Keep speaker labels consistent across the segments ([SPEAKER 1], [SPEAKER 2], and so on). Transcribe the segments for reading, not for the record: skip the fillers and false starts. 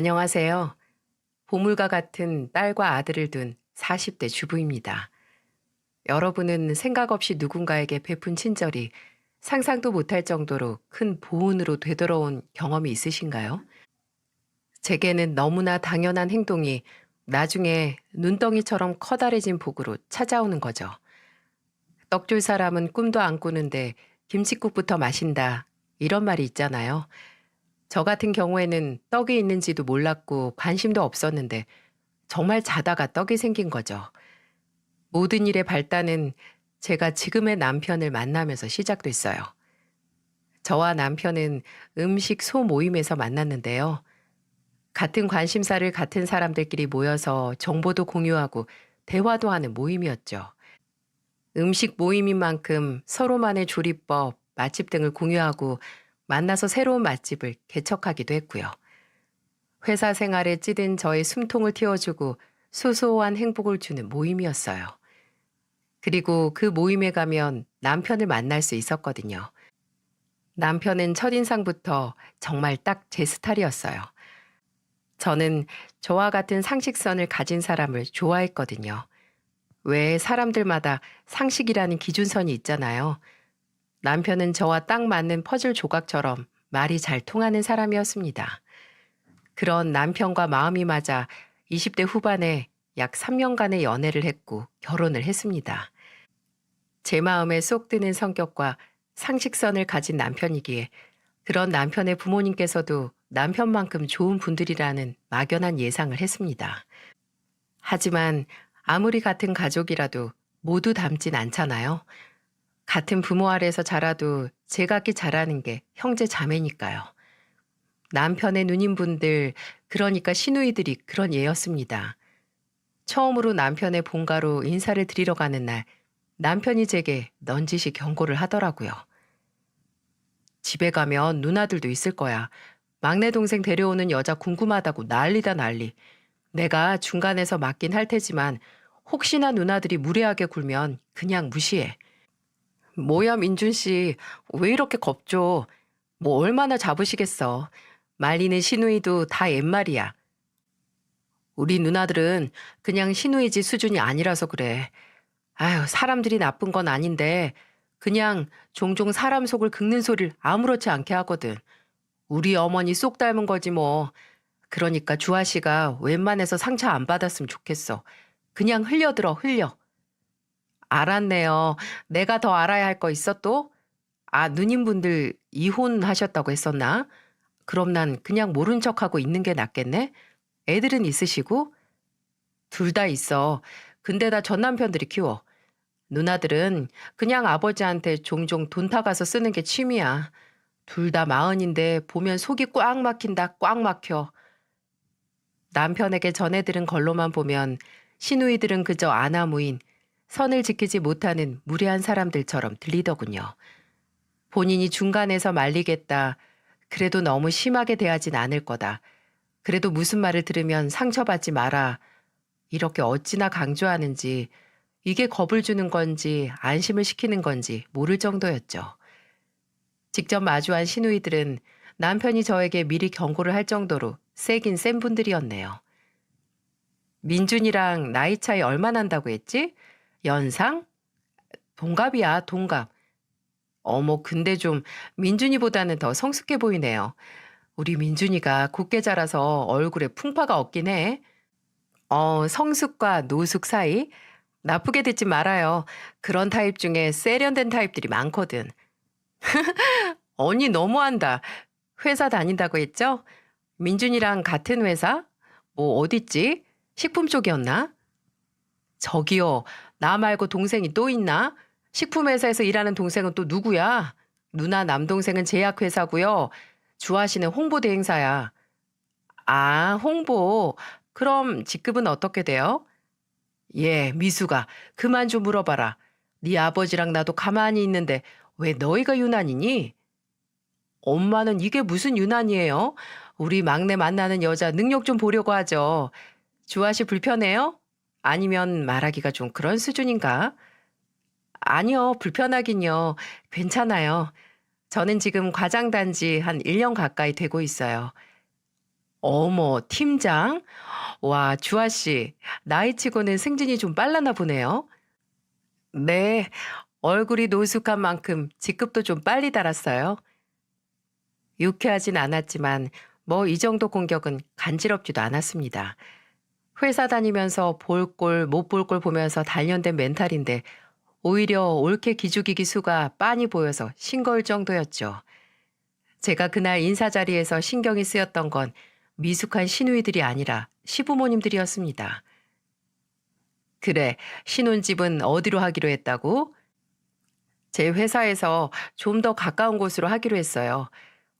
[SPEAKER 1] 안녕하세요. 보물과 같은 딸과 아들을 둔 40대 주부입니다. 여러분은 생각 없이 누군가에게 베푼 친절이 상상도 못할 정도로 큰 보은으로 되돌아온 경험이 있으신가요? 제게는 너무나 당연한 행동이 나중에 눈덩이처럼 커다래진 복으로 찾아오는 거죠. 떡 줄 사람은 꿈도 안 꾸는데 김칫국부터 마신다. 이런 말이 있잖아요. 저 같은 경우에는 떡이 있는지도 몰랐고 관심도 없었는데 정말 자다가 떡이 생긴 거죠. 모든 일의 발단은 제가 지금의 남편을 만나면서 시작됐어요. 저와 남편은 음식 소모임에서 만났는데요. 같은 관심사를 같은 사람들끼리 모여서 정보도 공유하고 대화도 하는 모임이었죠. 음식 모임인 만큼 서로만의 조리법, 맛집 등을 공유하고 만나서 새로운 맛집을 개척하기도 했고요. 회사 생활에 찌든 저의 숨통을 틔워주고 소소한 행복을 주는 모임이었어요. 그리고 그 모임에 가면 남편을 만날 수 있었거든요. 남편은 첫인상부터 정말 딱 제 스타일이었어요. 저는 저와 같은 상식선을 가진 사람을 좋아했거든요. 왜 사람들마다 상식이라는 기준선이 있잖아요. 남편은 저와 딱 맞는 퍼즐 조각처럼 말이 잘 통하는 사람이었습니다. 그런 남편과 마음이 맞아 20대 후반에 약 3년간의 연애를 했고 결혼을 했습니다. 제 마음에 쏙 드는 성격과 상식선을 가진 남편이기에 그런 남편의 부모님께서도 남편만큼 좋은 분들이라는 막연한 예상을 했습니다. 하지만 아무리 같은 가족이라도 모두 닮진 않잖아요. 같은 부모 아래서 자라도 제각기 자라는 게 형제 자매니까요. 남편의 누님분들, 그러니까 시누이들이 그런 예였습니다. 처음으로 남편의 본가로 인사를 드리러 가는 날, 남편이 제게 넌지시 경고를 하더라고요. 집에 가면 누나들도 있을 거야. 막내 동생 데려오는 여자 궁금하다고 난리다 난리. 내가 중간에서 맡긴 할 테지만 혹시나 누나들이 무례하게 굴면 그냥 무시해. 뭐야 민준 씨, 왜 이렇게 겁줘? 뭐 얼마나 잡으시겠어. 말리는 시누이도 다 옛말이야. 우리 누나들은 그냥 시누이지 수준이 아니라서 그래. 아유, 사람들이 나쁜 건 아닌데 그냥 종종 사람 속을 긁는 소리를 아무렇지 않게 하거든. 우리 어머니 쏙 닮은 거지 뭐. 그러니까 주아 씨가 웬만해서 상처 안 받았으면 좋겠어. 그냥 흘려들어, 흘려. 알았네요. 내가 더 알아야 할 거 있어 또? 아, 누님분들 이혼하셨다고 했었나? 그럼 난 그냥 모른 척하고 있는 게 낫겠네? 애들은 있으시고? 둘 다 있어. 근데 다 전 남편들이 키워. 누나들은 그냥 아버지한테 종종 돈 타가서 쓰는 게 취미야. 둘 다 마흔인데 보면 속이 꽉 막힌다, 꽉 막혀. 남편에게 전해들은 걸로만 보면 시누이들은 그저 아나무인, 선을 지키지 못하는 무례한 사람들처럼 들리더군요. 본인이 중간에서 말리겠다. 그래도 너무 심하게 대하진 않을 거다. 그래도 무슨 말을 들으면 상처받지 마라. 이렇게 어찌나 강조하는지 이게 겁을 주는 건지 안심을 시키는 건지 모를 정도였죠. 직접 마주한 시누이들은 남편이 저에게 미리 경고를 할 정도로 세긴 센 분들이었네요. 민준이랑 나이 차이 얼마 난다고 했지? 연상? 동갑이야, 동갑. 어머, 근데 좀 민준이보다는 더 성숙해 보이네요. 우리 민준이가 곱게 자라서 얼굴에 풍파가 없긴 해. 성숙과 노숙 사이? 나쁘게 듣지 말아요. 그런 타입 중에 세련된 타입들이 많거든. 언니 너무한다. 회사 다닌다고 했죠? 민준이랑 같은 회사? 뭐 어딨지? 식품 쪽이었나? 저기요, 나 말고 동생이 또 있나? 식품회사에서 일하는 동생은 또 누구야? 누나 남동생은 제약회사고요. 주아 씨는 홍보 대행사야. 아, 홍보. 그럼 직급은 어떻게 돼요? 예, 미수가. 그만 좀 물어봐라. 네 아버지랑 나도 가만히 있는데 왜 너희가 유난이니? 엄마는 이게 무슨 유난이에요? 우리 막내 만나는 여자 능력 좀 보려고 하죠. 주아 씨 불편해요? 아니면 말하기가 좀 그런 수준인가? 아니요, 불편하긴요. 괜찮아요. 저는 지금 과장 단지 한 1년 가까이 되고 있어요. 어머, 팀장? 와, 주아 씨. 나이치고는 승진이 좀 빨랐나 보네요. 네, 얼굴이 노숙한 만큼 직급도 좀 빨리 달았어요. 유쾌하진 않았지만 뭐 이 정도 공격은 간지럽지도 않았습니다. 회사 다니면서 볼 꼴, 못 볼 꼴 보면서 단련된 멘탈인데 오히려 옳게 기죽이기 수가 빤히 보여서 싱거울 정도였죠. 제가 그날 인사 자리에서 신경이 쓰였던 건 미숙한 시누이들이 아니라 시부모님들이었습니다. 그래, 신혼집은 어디로 하기로 했다고? 제 회사에서 좀 더 가까운 곳으로 하기로 했어요.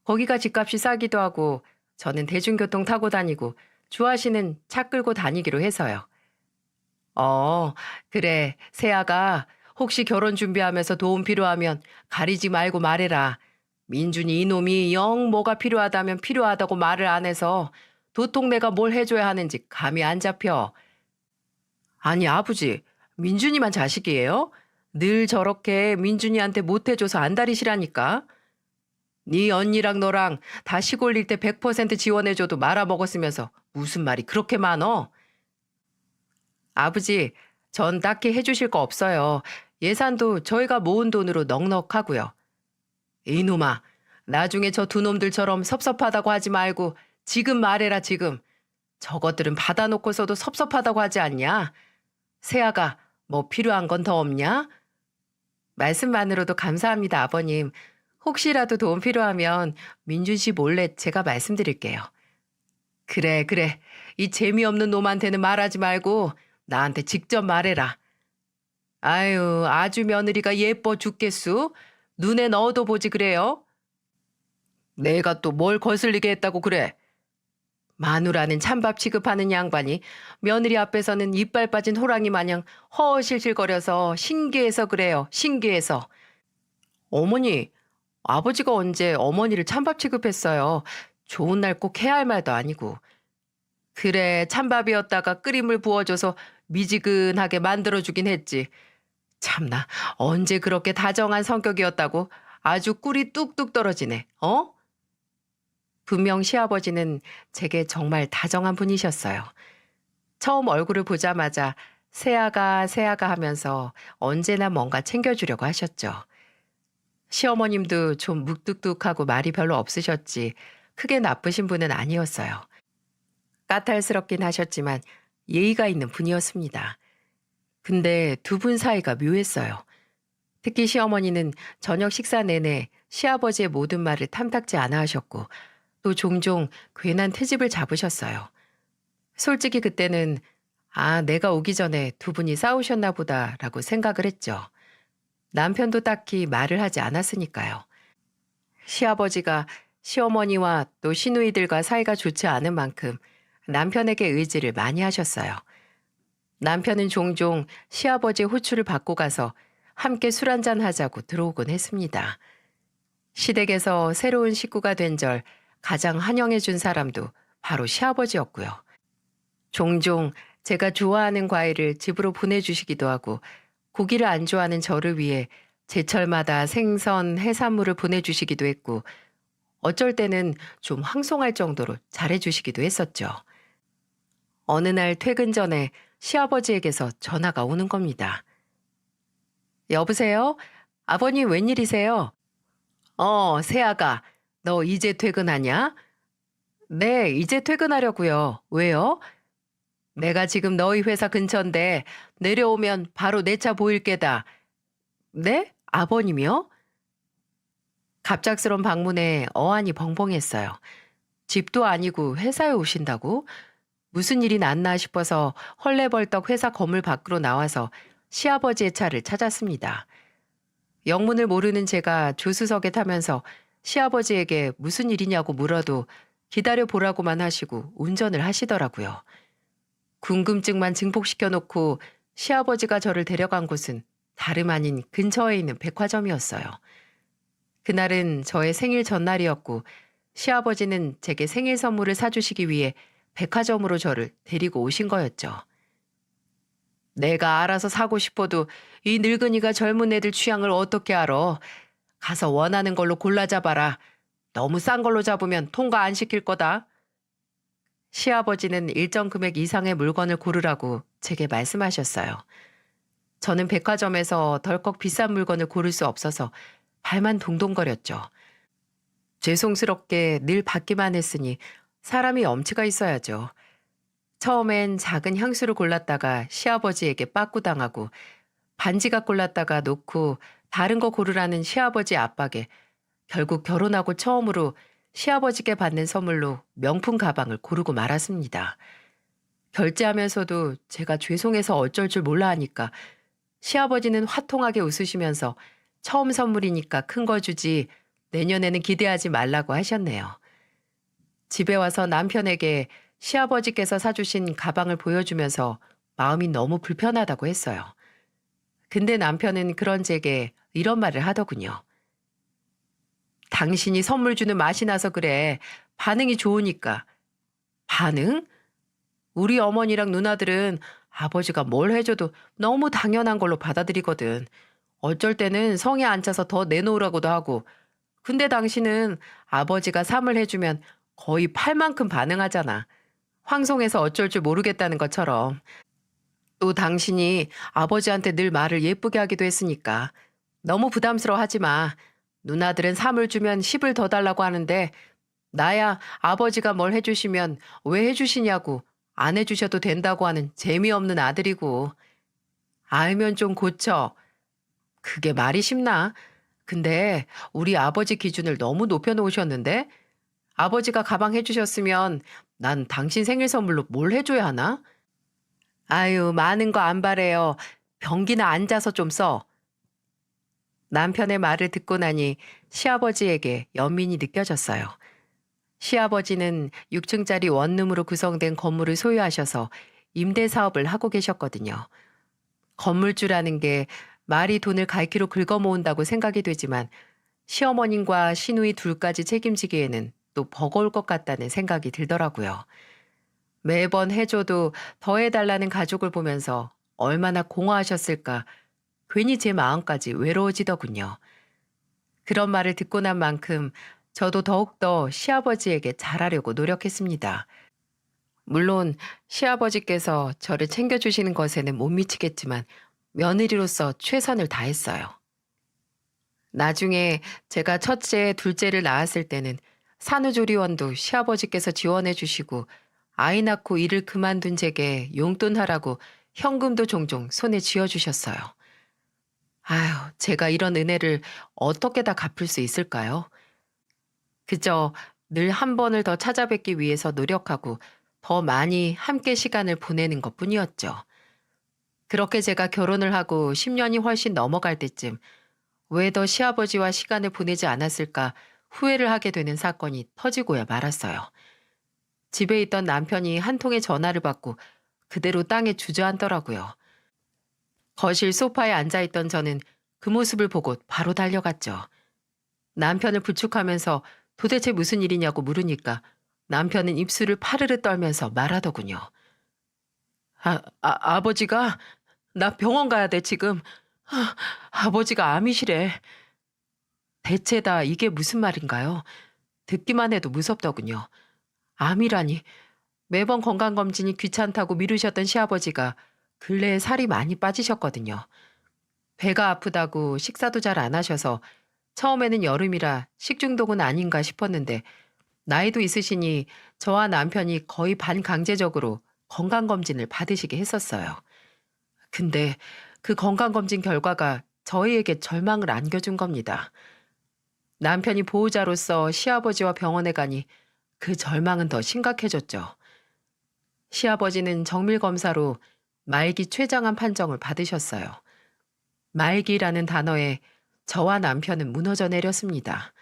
[SPEAKER 1] 거기가 집값이 싸기도 하고 저는 대중교통 타고 다니고 주아 씨는 차 끌고 다니기로 해서요. 어, 그래. 세아가 혹시 결혼 준비하면서 도움 필요하면 가리지 말고 말해라. 민준이 이놈이 영 뭐가 필요하다면 필요하다고 말을 안 해서 도통 내가 뭘 해줘야 하는지 감이 안 잡혀. 아니, 아버지. 민준이만 자식이에요? 늘 저렇게 민준이한테 못해줘서 안달이시라니까. 네 언니랑 너랑 다 시골일 때 100% 지원해줘도 말아먹었으면서 무슨 말이 그렇게 많어? 아버지, 전 딱히 해주실 거 없어요. 예산도 저희가 모은 돈으로 넉넉하고요. 이놈아, 나중에 저 두 놈들처럼 섭섭하다고 하지 말고 지금 말해라 지금. 저것들은 받아놓고서도 섭섭하다고 하지 않냐? 세아가 뭐 필요한 건 더 없냐? 말씀만으로도 감사합니다, 아버님. 혹시라도 도움 필요하면 민준 씨 몰래 제가 말씀드릴게요. 그래, 그래. 이 재미없는 놈한테는 말하지 말고 나한테 직접 말해라. 아유, 아주 며느리가 예뻐 죽겠수? 눈에 넣어도 보지 그래요? 내가 또 뭘 거슬리게 했다고 그래? 마누라는 찬밥 취급하는 양반이 며느리 앞에서는 이빨 빠진 호랑이 마냥 허허실실거려서 신기해서 그래요. 신기해서. 어머니, 아버지가 언제 어머니를 찬밥 취급했어요. 좋은 날 꼭 해야 할 말도 아니고. 그래, 찬밥이었다가 끓임을 부어줘서 미지근하게 만들어주긴 했지. 참나, 언제 그렇게 다정한 성격이었다고 아주 꿀이 뚝뚝 떨어지네. 어? 분명 시아버지는 제게 정말 다정한 분이셨어요. 처음 얼굴을 보자마자 새아가 새아가 하면서 언제나 뭔가 챙겨주려고 하셨죠. 시어머님도 좀 묵뚝뚝하고 말이 별로 없으셨지 크게 나쁘신 분은 아니었어요. 까탈스럽긴 하셨지만 예의가 있는 분이었습니다. 근데 두 분 사이가 묘했어요. 특히 시어머니는 저녁 식사 내내 시아버지의 모든 말을 탐탁지 않아 하셨고 또 종종 괜한 트집을 잡으셨어요. 솔직히 그때는 아, 내가 오기 전에 두 분이 싸우셨나 보다라고 생각을 했죠. 남편도 딱히 말을 하지 않았으니까요. 시아버지가 시어머니와 또 시누이들과 사이가 좋지 않은 만큼 남편에게 의지를 많이 하셨어요. 남편은 종종 시아버지의 호출을 받고 가서 함께 술 한잔 하자고 들어오곤 했습니다. 시댁에서 새로운 식구가 된 절 가장 환영해 준 사람도 바로 시아버지였고요. 종종 제가 좋아하는 과일을 집으로 보내주시기도 하고 고기를 안 좋아하는 저를 위해 제철마다 생선, 해산물을 보내주시기도 했고 어쩔 때는 좀 황송할 정도로 잘해주시기도 했었죠. 어느 날 퇴근 전에 시아버지에게서 전화가 오는 겁니다. 여보세요? 아버님 웬일이세요? 세아가, 너 이제 퇴근하냐? 네, 이제 퇴근하려고요. 왜요? 내가 지금 너희 회사 근처인데 내려오면 바로 내 차 보일 게다. 네? 아버님이요? 갑작스런 방문에 어안이 벙벙했어요. 집도 아니고 회사에 오신다고? 무슨 일이 났나 싶어서 헐레벌떡 회사 건물 밖으로 나와서 시아버지의 차를 찾았습니다. 영문을 모르는 제가 조수석에 타면서 시아버지에게 무슨 일이냐고 물어도 기다려 보라고만 하시고 운전을 하시더라고요. 궁금증만 증폭시켜 놓고 시아버지가 저를 데려간 곳은 다름 아닌 근처에 있는 백화점이었어요. 그날은 저의 생일 전날이었고 시아버지는 제게 생일 선물을 사주시기 위해 백화점으로 저를 데리고 오신 거였죠. 내가 알아서 사고 싶어도 이 늙은이가 젊은 애들 취향을 어떻게 알아? 가서 원하는 걸로 골라 잡아라. 너무 싼 걸로 잡으면 통과 안 시킬 거다. 시아버지는 일정 금액 이상의 물건을 고르라고 제게 말씀하셨어요. 저는 백화점에서 덜컥 비싼 물건을 고를 수 없어서 발만 동동거렸죠. 죄송스럽게 늘 받기만 했으니 사람이 엄치가 있어야죠. 처음엔 작은 향수를 골랐다가 시아버지에게 빠꾸당하고 반지가 골랐다가 놓고 다른 거 고르라는 시아버지 압박에 결국 결혼하고 처음으로 시아버지께 받는 선물로 명품 가방을 고르고 말았습니다. 결제하면서도 제가 죄송해서 어쩔 줄 몰라 하니까 시아버지는 화통하게 웃으시면서 처음 선물이니까 큰 거 주지 내년에는 기대하지 말라고 하셨네요. 집에 와서 남편에게 시아버지께서 사주신 가방을 보여주면서 마음이 너무 불편하다고 했어요. 근데 남편은 그런 제게 이런 말을 하더군요. 당신이 선물 주는 맛이 나서 그래. 반응이 좋으니까. 반응? 우리 어머니랑 누나들은 아버지가 뭘 해줘도 너무 당연한 걸로 받아들이거든. 어쩔 때는 성에 안 차서 더 내놓으라고도 하고. 근데 당신은 아버지가 삼을 해주면 거의 팔 만큼 반응하잖아. 황송해서 어쩔 줄 모르겠다는 것처럼. 또 당신이 아버지한테 늘 말을 예쁘게 하기도 했으니까. 너무 부담스러워하지 마. 누나들은 3을 주면 10을 더 달라고 하는데 나야 아버지가 뭘 해주시면 왜 해주시냐고 안 해주셔도 된다고 하는 재미없는 아들이고. 알면 좀 고쳐. 그게 말이 쉽나? 근데 우리 아버지 기준을 너무 높여놓으셨는데 아버지가 가방 해주셨으면 난 당신 생일 선물로 뭘 해줘야 하나? 아유, 많은 거 안 바래요. 변기나 앉아서 좀 써. 남편의 말을 듣고 나니 시아버지에게 연민이 느껴졌어요. 시아버지는 6층짜리 원룸으로 구성된 건물을 소유하셔서 임대 사업을 하고 계셨거든요. 건물주라는 게 말이 돈을 갈퀴로 긁어 모은다고 생각이 되지만 시어머님과 시누이 둘까지 책임지기에는 또 버거울 것 같다는 생각이 들더라고요. 매번 해줘도 더 해달라는 가족을 보면서 얼마나 공허하셨을까 괜히 제 마음까지 외로워지더군요. 그런 말을 듣고 난 만큼 저도 더욱더 시아버지에게 잘하려고 노력했습니다. 물론 시아버지께서 저를 챙겨주시는 것에는 못 미치겠지만 며느리로서 최선을 다했어요. 나중에 제가 첫째, 둘째를 낳았을 때는 산후조리원도 시아버지께서 지원해 주시고 아이 낳고 일을 그만둔 제게 용돈하라고 현금도 종종 손에 쥐어주셨어요. 아휴, 제가 이런 은혜를 어떻게 다 갚을 수 있을까요? 그저 늘 한 번을 더 찾아뵙기 위해서 노력하고 더 많이 함께 시간을 보내는 것 뿐이었죠. 그렇게 제가 결혼을 하고 10년이 훨씬 넘어갈 때쯤 왜 더 시아버지와 시간을 보내지 않았을까 후회를 하게 되는 사건이 터지고야 말았어요. 집에 있던 남편이 한 통의 전화를 받고 그대로 땅에 주저앉더라고요. 거실 소파에 앉아있던 저는 그 모습을 보고 바로 달려갔죠. 남편을 부축하면서 도대체 무슨 일이냐고 물으니까 남편은 입술을 파르르 떨면서 말하더군요. 아버지가 나 병원 가야 돼 지금. 아버지가 암이시래. 대체 다 이게 무슨 말인가요? 듣기만 해도 무섭더군요. 암이라니. 매번 건강검진이 귀찮다고 미루셨던 시아버지가 근래에 살이 많이 빠지셨거든요. 배가 아프다고 식사도 잘 안 하셔서 처음에는 여름이라 식중독은 아닌가 싶었는데 나이도 있으시니 저와 남편이 거의 반강제적으로 건강검진을 받으시게 했었어요. 근데 그 건강검진 결과가 저희에게 절망을 안겨준 겁니다. 남편이 보호자로서 시아버지와 병원에 가니 그 절망은 더 심각해졌죠. 시아버지는 정밀검사로 말기 췌장암 판정을 받으셨어요. 말기라는 단어에 저와 남편은 무너져 내렸습니다.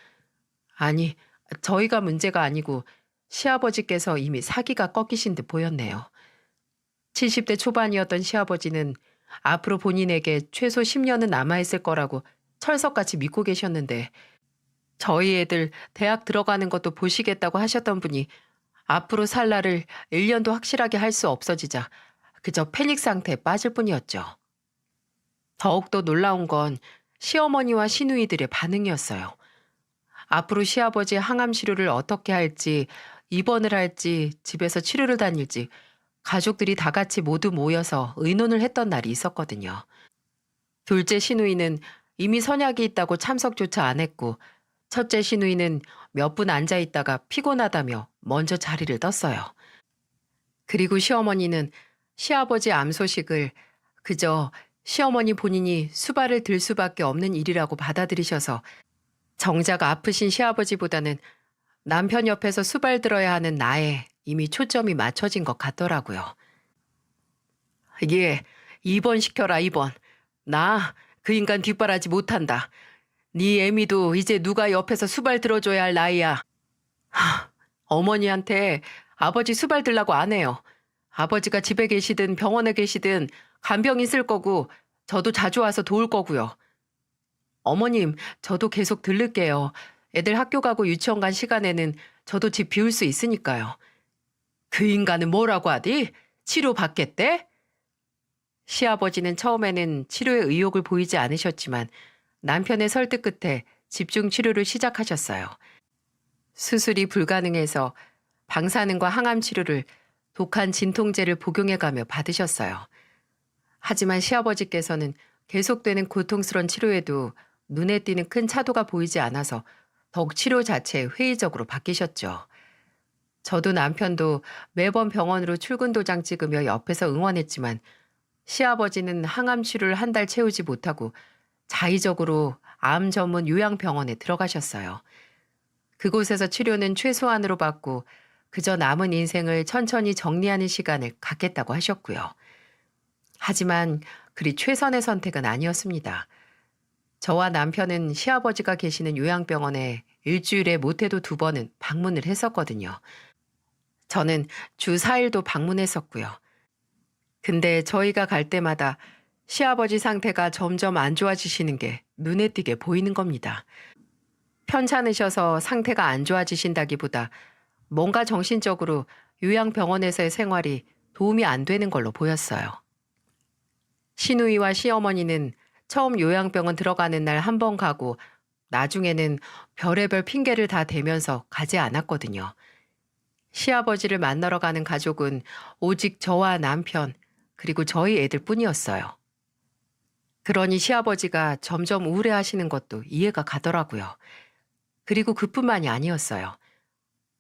[SPEAKER 1] 아니, 저희가 문제가 아니고 시아버지께서 이미 사기가 꺾이신 듯 보였네요. 70대 초반이었던 시아버지는 앞으로 본인에게 최소 10년은 남아있을 거라고 철석같이 믿고 계셨는데 저희 애들 대학 들어가는 것도 보시겠다고 하셨던 분이 앞으로 살 날을 1년도 확실하게 할 수 없어지자 그저 패닉 상태에 빠질 뿐이었죠. 더욱더 놀라운 건 시어머니와 시누이들의 반응이었어요. 앞으로 시아버지의 항암 치료를 어떻게 할지 입원을 할지 집에서 치료를 다닐지 가족들이 다 같이 모두 모여서 의논을 했던 날이 있었거든요. 둘째 시누이는 이미 선약이 있다고 참석조차 안 했고, 첫째 시누이는 몇 분 앉아 있다가 피곤하다며 먼저 자리를 떴어요. 그리고 시어머니는 시아버지 암 소식을 그저 시어머니 본인이 수발을 들 수밖에 없는 일이라고 받아들이셔서 정작 아프신 시아버지보다는 남편 옆에서 수발 들어야 하는 나에 이미 초점이 맞춰진 것 같더라고요. 예, 입원시켜라 입원. 나 그 인간 뒷바라지 못한다. 네 애미도 이제 누가 옆에서 수발 들어줘야 할 나이야. 어머니한테 아버지 수발 들라고 안 해요. 아버지가 집에 계시든 병원에 계시든 간병 있을 거고 저도 자주 와서 도울 거고요. 어머님, 저도 계속 들를게요. 애들 학교 가고 유치원 간 시간에는 저도 집 비울 수 있으니까요. 그 인간은 뭐라고 하디? 치료 받겠대? 시아버지는 처음에는 치료에 의욕을 보이지 않으셨지만 남편의 설득 끝에 집중 치료를 시작하셨어요. 수술이 불가능해서 방사능과 항암 치료를 독한 진통제를 복용해가며 받으셨어요. 하지만 시아버지께서는 계속되는 고통스러운 치료에도 눈에 띄는 큰 차도가 보이지 않아서 더욱 치료 자체에 회의적으로 바뀌셨죠. 저도 남편도 매번 병원으로 출근 도장 찍으며 옆에서 응원했지만 시아버지는 항암 치료를 한 달 채우지 못하고 자의적으로 암 전문 요양병원에 들어가셨어요. 그곳에서 치료는 최소한으로 받고 그저 남은 인생을 천천히 정리하는 시간을 갖겠다고 하셨고요. 하지만 그리 최선의 선택은 아니었습니다. 저와 남편은 시아버지가 계시는 요양병원에 일주일에 못해도 2번은 방문을 했었거든요. 저는 주 4일도 방문했었고요. 근데 저희가 갈 때마다 시아버지 상태가 점점 안 좋아지시는 게 눈에 띄게 보이는 겁니다. 편찮으셔서 상태가 안 좋아지신다기보다 뭔가 정신적으로 요양병원에서의 생활이 도움이 안 되는 걸로 보였어요. 시누이와 시어머니는 처음 요양병원 들어가는 날 1번 가고 나중에는 별의별 핑계를 다 대면서 가지 않았거든요. 시아버지를 만나러 가는 가족은 오직 저와 남편, 그리고 저희 애들 뿐이었어요. 그러니 시아버지가 점점 우울해하시는 것도 이해가 가더라고요. 그리고 그뿐만이 아니었어요.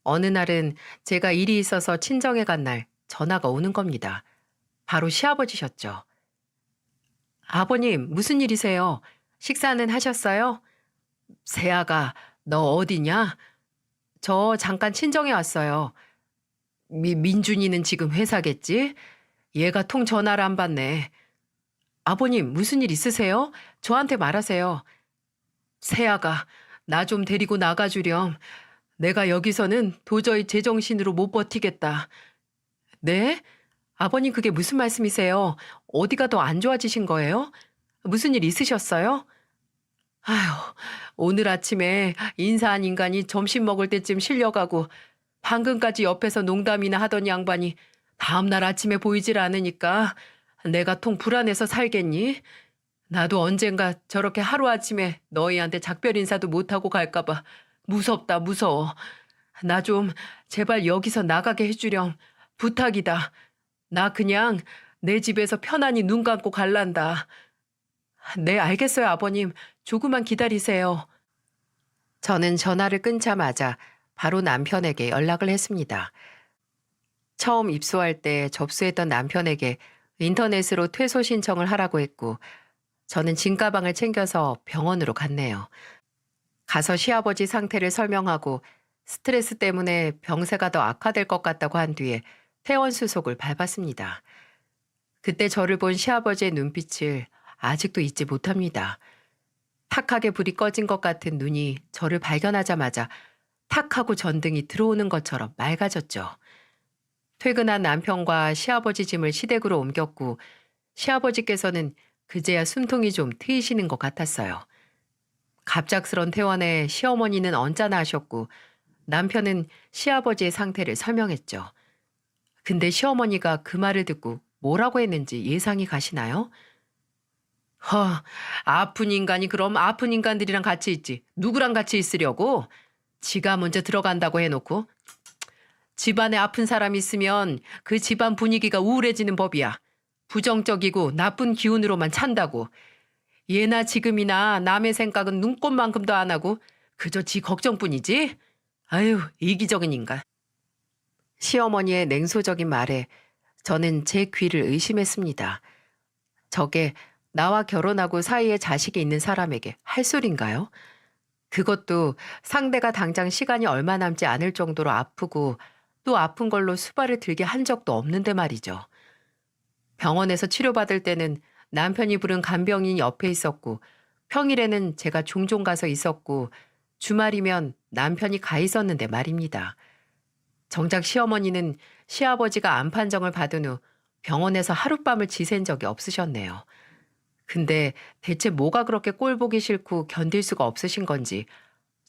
[SPEAKER 1] 어느 날은 제가 일이 있어서 친정에 간 날 전화가 오는 겁니다. 바로 시아버지셨죠. 아버님, 무슨 일이세요? 식사는 하셨어요? 세아가, 너 어디냐? 저 잠깐 친정에 왔어요. 민준이는 지금 회사겠지? 얘가 통 전화를 안 받네. 아버님, 무슨 일 있으세요? 저한테 말하세요. 세아가, 나 좀 데리고 나가주렴. 내가 여기서는 도저히 제정신으로 못 버티겠다. 네? 아버님, 그게 무슨 말씀이세요? 어디가 더 안 좋아지신 거예요? 무슨 일 있으셨어요? 아휴, 오늘 아침에 인사한 인간이 점심 먹을 때쯤 실려가고 방금까지 옆에서 농담이나 하던 양반이 다음날 아침에 보이질 않으니까 내가 통 불안해서 살겠니? 나도 언젠가 저렇게 하루아침에 너희한테 작별 인사도 못하고 갈까봐 무섭다 무서워. 나 좀 제발 여기서 나가게 해주렴. 부탁이다. 나 그냥 내 집에서 편안히 눈 감고 갈란다. 네, 알겠어요, 아버님. 조금만 기다리세요. 저는 전화를 끊자마자 바로 남편에게 연락을 했습니다. 처음 입소할 때 접수했던 남편에게 인터넷으로 퇴소 신청을 하라고 했고 저는 짐가방을 챙겨서 병원으로 갔네요. 가서 시아버지 상태를 설명하고 스트레스 때문에 병세가 더 악화될 것 같다고 한 뒤에 퇴원 수속을 밟았습니다. 그때 저를 본 시아버지의 눈빛을 아직도 잊지 못합니다. 탁하게 불이 꺼진 것 같은 눈이 저를 발견하자마자 탁하고 전등이 들어오는 것처럼 맑아졌죠. 퇴근한 남편과 시아버지 짐을 시댁으로 옮겼고 시아버지께서는 그제야 숨통이 좀 트이시는 것 같았어요. 갑작스런 퇴원에 시어머니는 언짢아 하셨고 남편은 시아버지의 상태를 설명했죠. 근데 시어머니가 그 말을 듣고 뭐라고 했는지 예상이 가시나요? 아픈 인간이 그럼 아픈 인간들이랑 같이 있지. 누구랑 같이 있으려고? 지가 먼저 들어간다고 해놓고. 집안에 아픈 사람이 있으면 그 집안 분위기가 우울해지는 법이야. 부정적이고 나쁜 기운으로만 찬다고. 예나 지금이나 남의 생각은 눈꼽만큼도 안 하고 그저 지 걱정뿐이지? 아유, 이기적인 인간. 시어머니의 냉소적인 말에 저는 제 귀를 의심했습니다. 저게 나와 결혼하고 사이에 자식이 있는 사람에게 할 소린가요? 그것도 상대가 당장 시간이 얼마 남지 않을 정도로 아프고 또 아픈 걸로 수발을 들게 한 적도 없는데 말이죠. 병원에서 치료받을 때는 남편이 부른 간병인이 옆에 있었고 평일에는 제가 종종 가서 있었고 주말이면 남편이 가 있었는데 말입니다. 정작 시어머니는 시아버지가 암 판정을 받은 후 병원에서 하룻밤을 지샌 적이 없으셨네요. 근데 대체 뭐가 그렇게 꼴 보기 싫고 견딜 수가 없으신 건지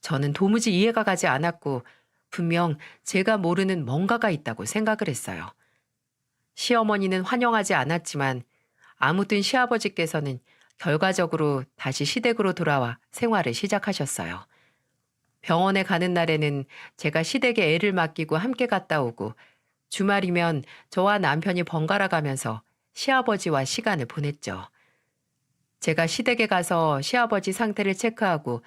[SPEAKER 1] 저는 도무지 이해가 가지 않았고 분명 제가 모르는 뭔가가 있다고 생각을 했어요. 시어머니는 환영하지 않았지만 아무튼 시아버지께서는 결과적으로 다시 시댁으로 돌아와 생활을 시작하셨어요. 병원에 가는 날에는 제가 시댁에 애를 맡기고 함께 갔다 오고 주말이면 저와 남편이 번갈아 가면서 시아버지와 시간을 보냈죠. 제가 시댁에 가서 시아버지 상태를 체크하고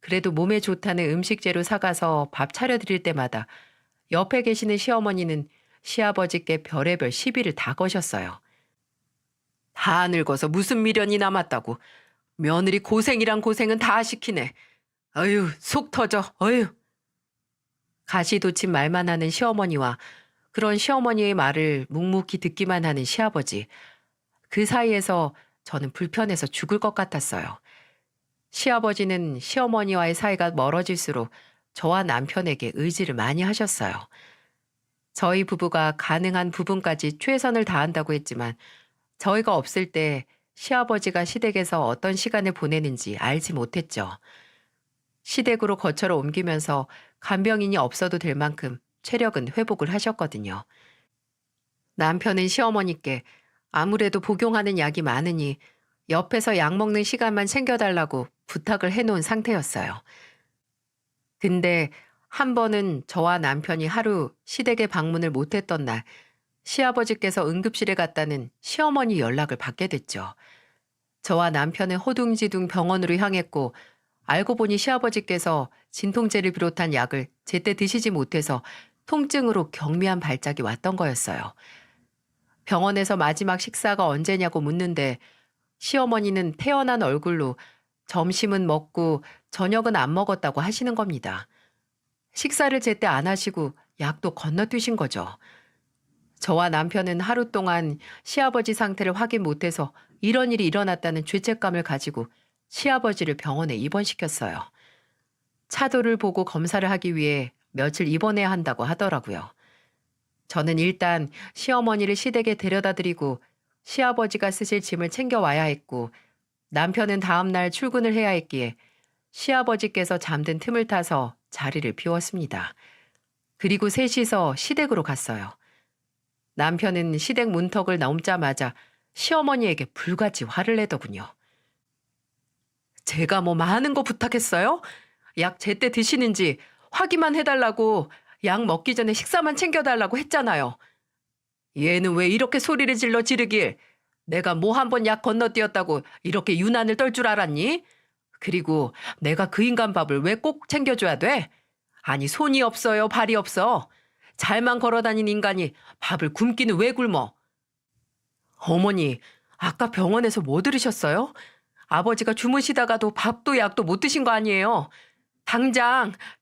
[SPEAKER 1] 그래도 몸에 좋다는 음식재료 사가서 밥 차려드릴 때마다 옆에 계시는 시어머니는 시아버지께 별의별 시비를 다 거셨어요. 다 늙어서 무슨 미련이 남았다고. 며느리 고생이란 고생은 다 시키네. 어휴, 속 터져. 어휴. 가시돋친 말만 하는 시어머니와 그런 시어머니의 말을 묵묵히 듣기만 하는 시아버지. 그 사이에서 저는 불편해서 죽을 것 같았어요. 시아버지는 시어머니와의 사이가 멀어질수록 저와 남편에게 의지를 많이 하셨어요. 저희 부부가 가능한 부분까지 최선을 다한다고 했지만 저희가 없을 때 시아버지가 시댁에서 어떤 시간을 보내는지 알지 못했죠. 시댁으로 거처를 옮기면서 간병인이 없어도 될 만큼 체력은 회복을 하셨거든요. 남편은 시어머니께 아무래도 복용하는 약이 많으니 옆에서 약 먹는 시간만 챙겨달라고 부탁을 해놓은 상태였어요. 근데 한 번은 저와 남편이 하루 시댁에 방문을 못했던 날 시아버지께서 응급실에 갔다는 시어머니 연락을 받게 됐죠. 저와 남편은 호둥지둥 병원으로 향했고 알고 보니 시아버지께서 진통제를 비롯한 약을 제때 드시지 못해서 통증으로 경미한 발작이 왔던 거였어요. 병원에서 마지막 식사가 언제냐고 묻는데 시어머니는 태어난 얼굴로 점심은 먹고 저녁은 안 먹었다고 하시는 겁니다. 식사를 제때 안 하시고 약도 건너뛰신 거죠. 저와 남편은 하루 동안 시아버지 상태를 확인 못해서 이런 일이 일어났다는 죄책감을 가지고 시아버지를 병원에 입원시켰어요. 차도를 보고 검사를 하기 위해 며칠 입원해야 한다고 하더라고요. 저는 일단 시어머니를 시댁에 데려다 드리고 시아버지가 쓰실 짐을 챙겨와야 했고 남편은 다음날 출근을 해야 했기에 시아버지께서 잠든 틈을 타서 자리를 비웠습니다. 그리고 셋이서 시댁으로 갔어요. 남편은 시댁 문턱을 넘자마자 시어머니에게 불같이 화를 내더군요. 제가 뭐 많은 거 부탁했어요? 약 제때 드시는지 확인만 해달라고 약 먹기 전에 식사만 챙겨달라고 했잖아요. 얘는 왜 이렇게 소리를 질러 지르길 내가 뭐 한 번 약 건너뛰었다고 이렇게 유난을 떨 줄 알았니? 그리고 내가 그 인간 밥을 왜 꼭 챙겨줘야 돼? 아니 손이 없어요 발이 없어. 잘만 걸어다닌 인간이 밥을 굶기는 왜 굶어? 어머니 아까 병원에서 뭐 들으셨어요? 아버지가 주무시다가도 밥도 약도 못 드신 거 아니에요?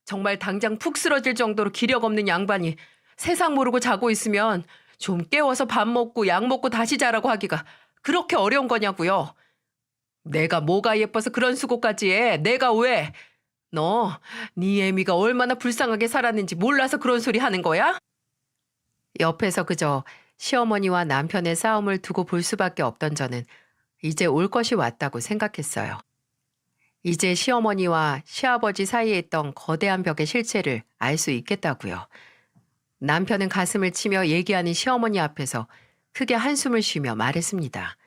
[SPEAKER 1] 정말 당장 푹 쓰러질 정도로 기력 없는 양반이 세상 모르고 자고 있으면 좀 깨워서 밥 먹고 약 먹고 다시 자라고 하기가 그렇게 어려운 거냐고요. 내가 뭐가 예뻐서 그런 수고까지 해. 내가 왜? 너, 네 애미가 얼마나 불쌍하게 살았는지 몰라서 그런 소리 하는 거야? 옆에서 그저 시어머니와 남편의 싸움을 두고 볼 수밖에 없던 저는 이제 올 것이 왔다고 생각했어요. 이제 시어머니와 시아버지 사이에 있던 거대한 벽의 실체를 알 수 있겠다고요. 남편은 가슴을 치며 얘기하는 시어머니 앞에서 크게 한숨을 쉬며 말했습니다.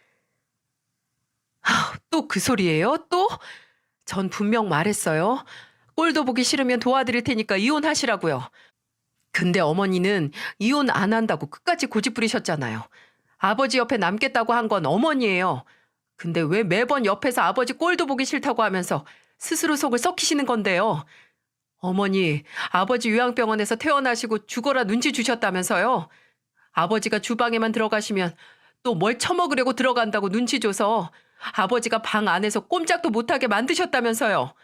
[SPEAKER 1] 또 그 소리예요? 또? 전 분명 말했어요. 꼴도 보기 싫으면 도와드릴 테니까 이혼하시라고요. 근데 어머니는 이혼 안 한다고 끝까지 고집 부리셨잖아요. 아버지 옆에 남겠다고 한 건 어머니예요. 근데 왜 매번 옆에서 아버지 꼴도 보기 싫다고 하면서 스스로 속을 썩히시는 건데요. 어머니, 아버지 요양병원에서 퇴원하시고 죽어라 눈치 주셨다면서요. 아버지가 주방에만 들어가시면 또 뭘 처먹으려고 들어간다고 눈치 줘서 아버지가 방 안에서 꼼짝도 못하게 만드셨다면서요.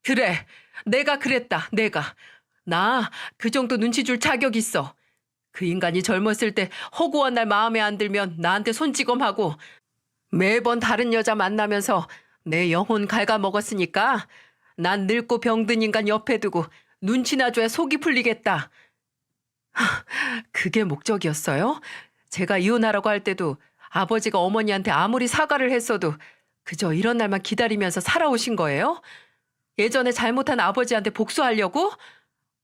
[SPEAKER 1] 그래, 내가 그랬다, 내가. 나 그 정도 눈치 줄 자격 있어. 그 인간이 젊었을 때 허구한 날 마음에 안 들면 나한테 손찌검하고 매번 다른 여자 만나면서 내 영혼 갉아먹었으니까 난 늙고 병든 인간 옆에 두고 눈치나 줘야 속이 풀리겠다. 그게 목적이었어요? 제가 이혼하라고 할 때도 아버지가 어머니한테 아무리 사과를 했어도 그저 이런 날만 기다리면서 살아오신 거예요? 예전에 잘못한 아버지한테 복수하려고?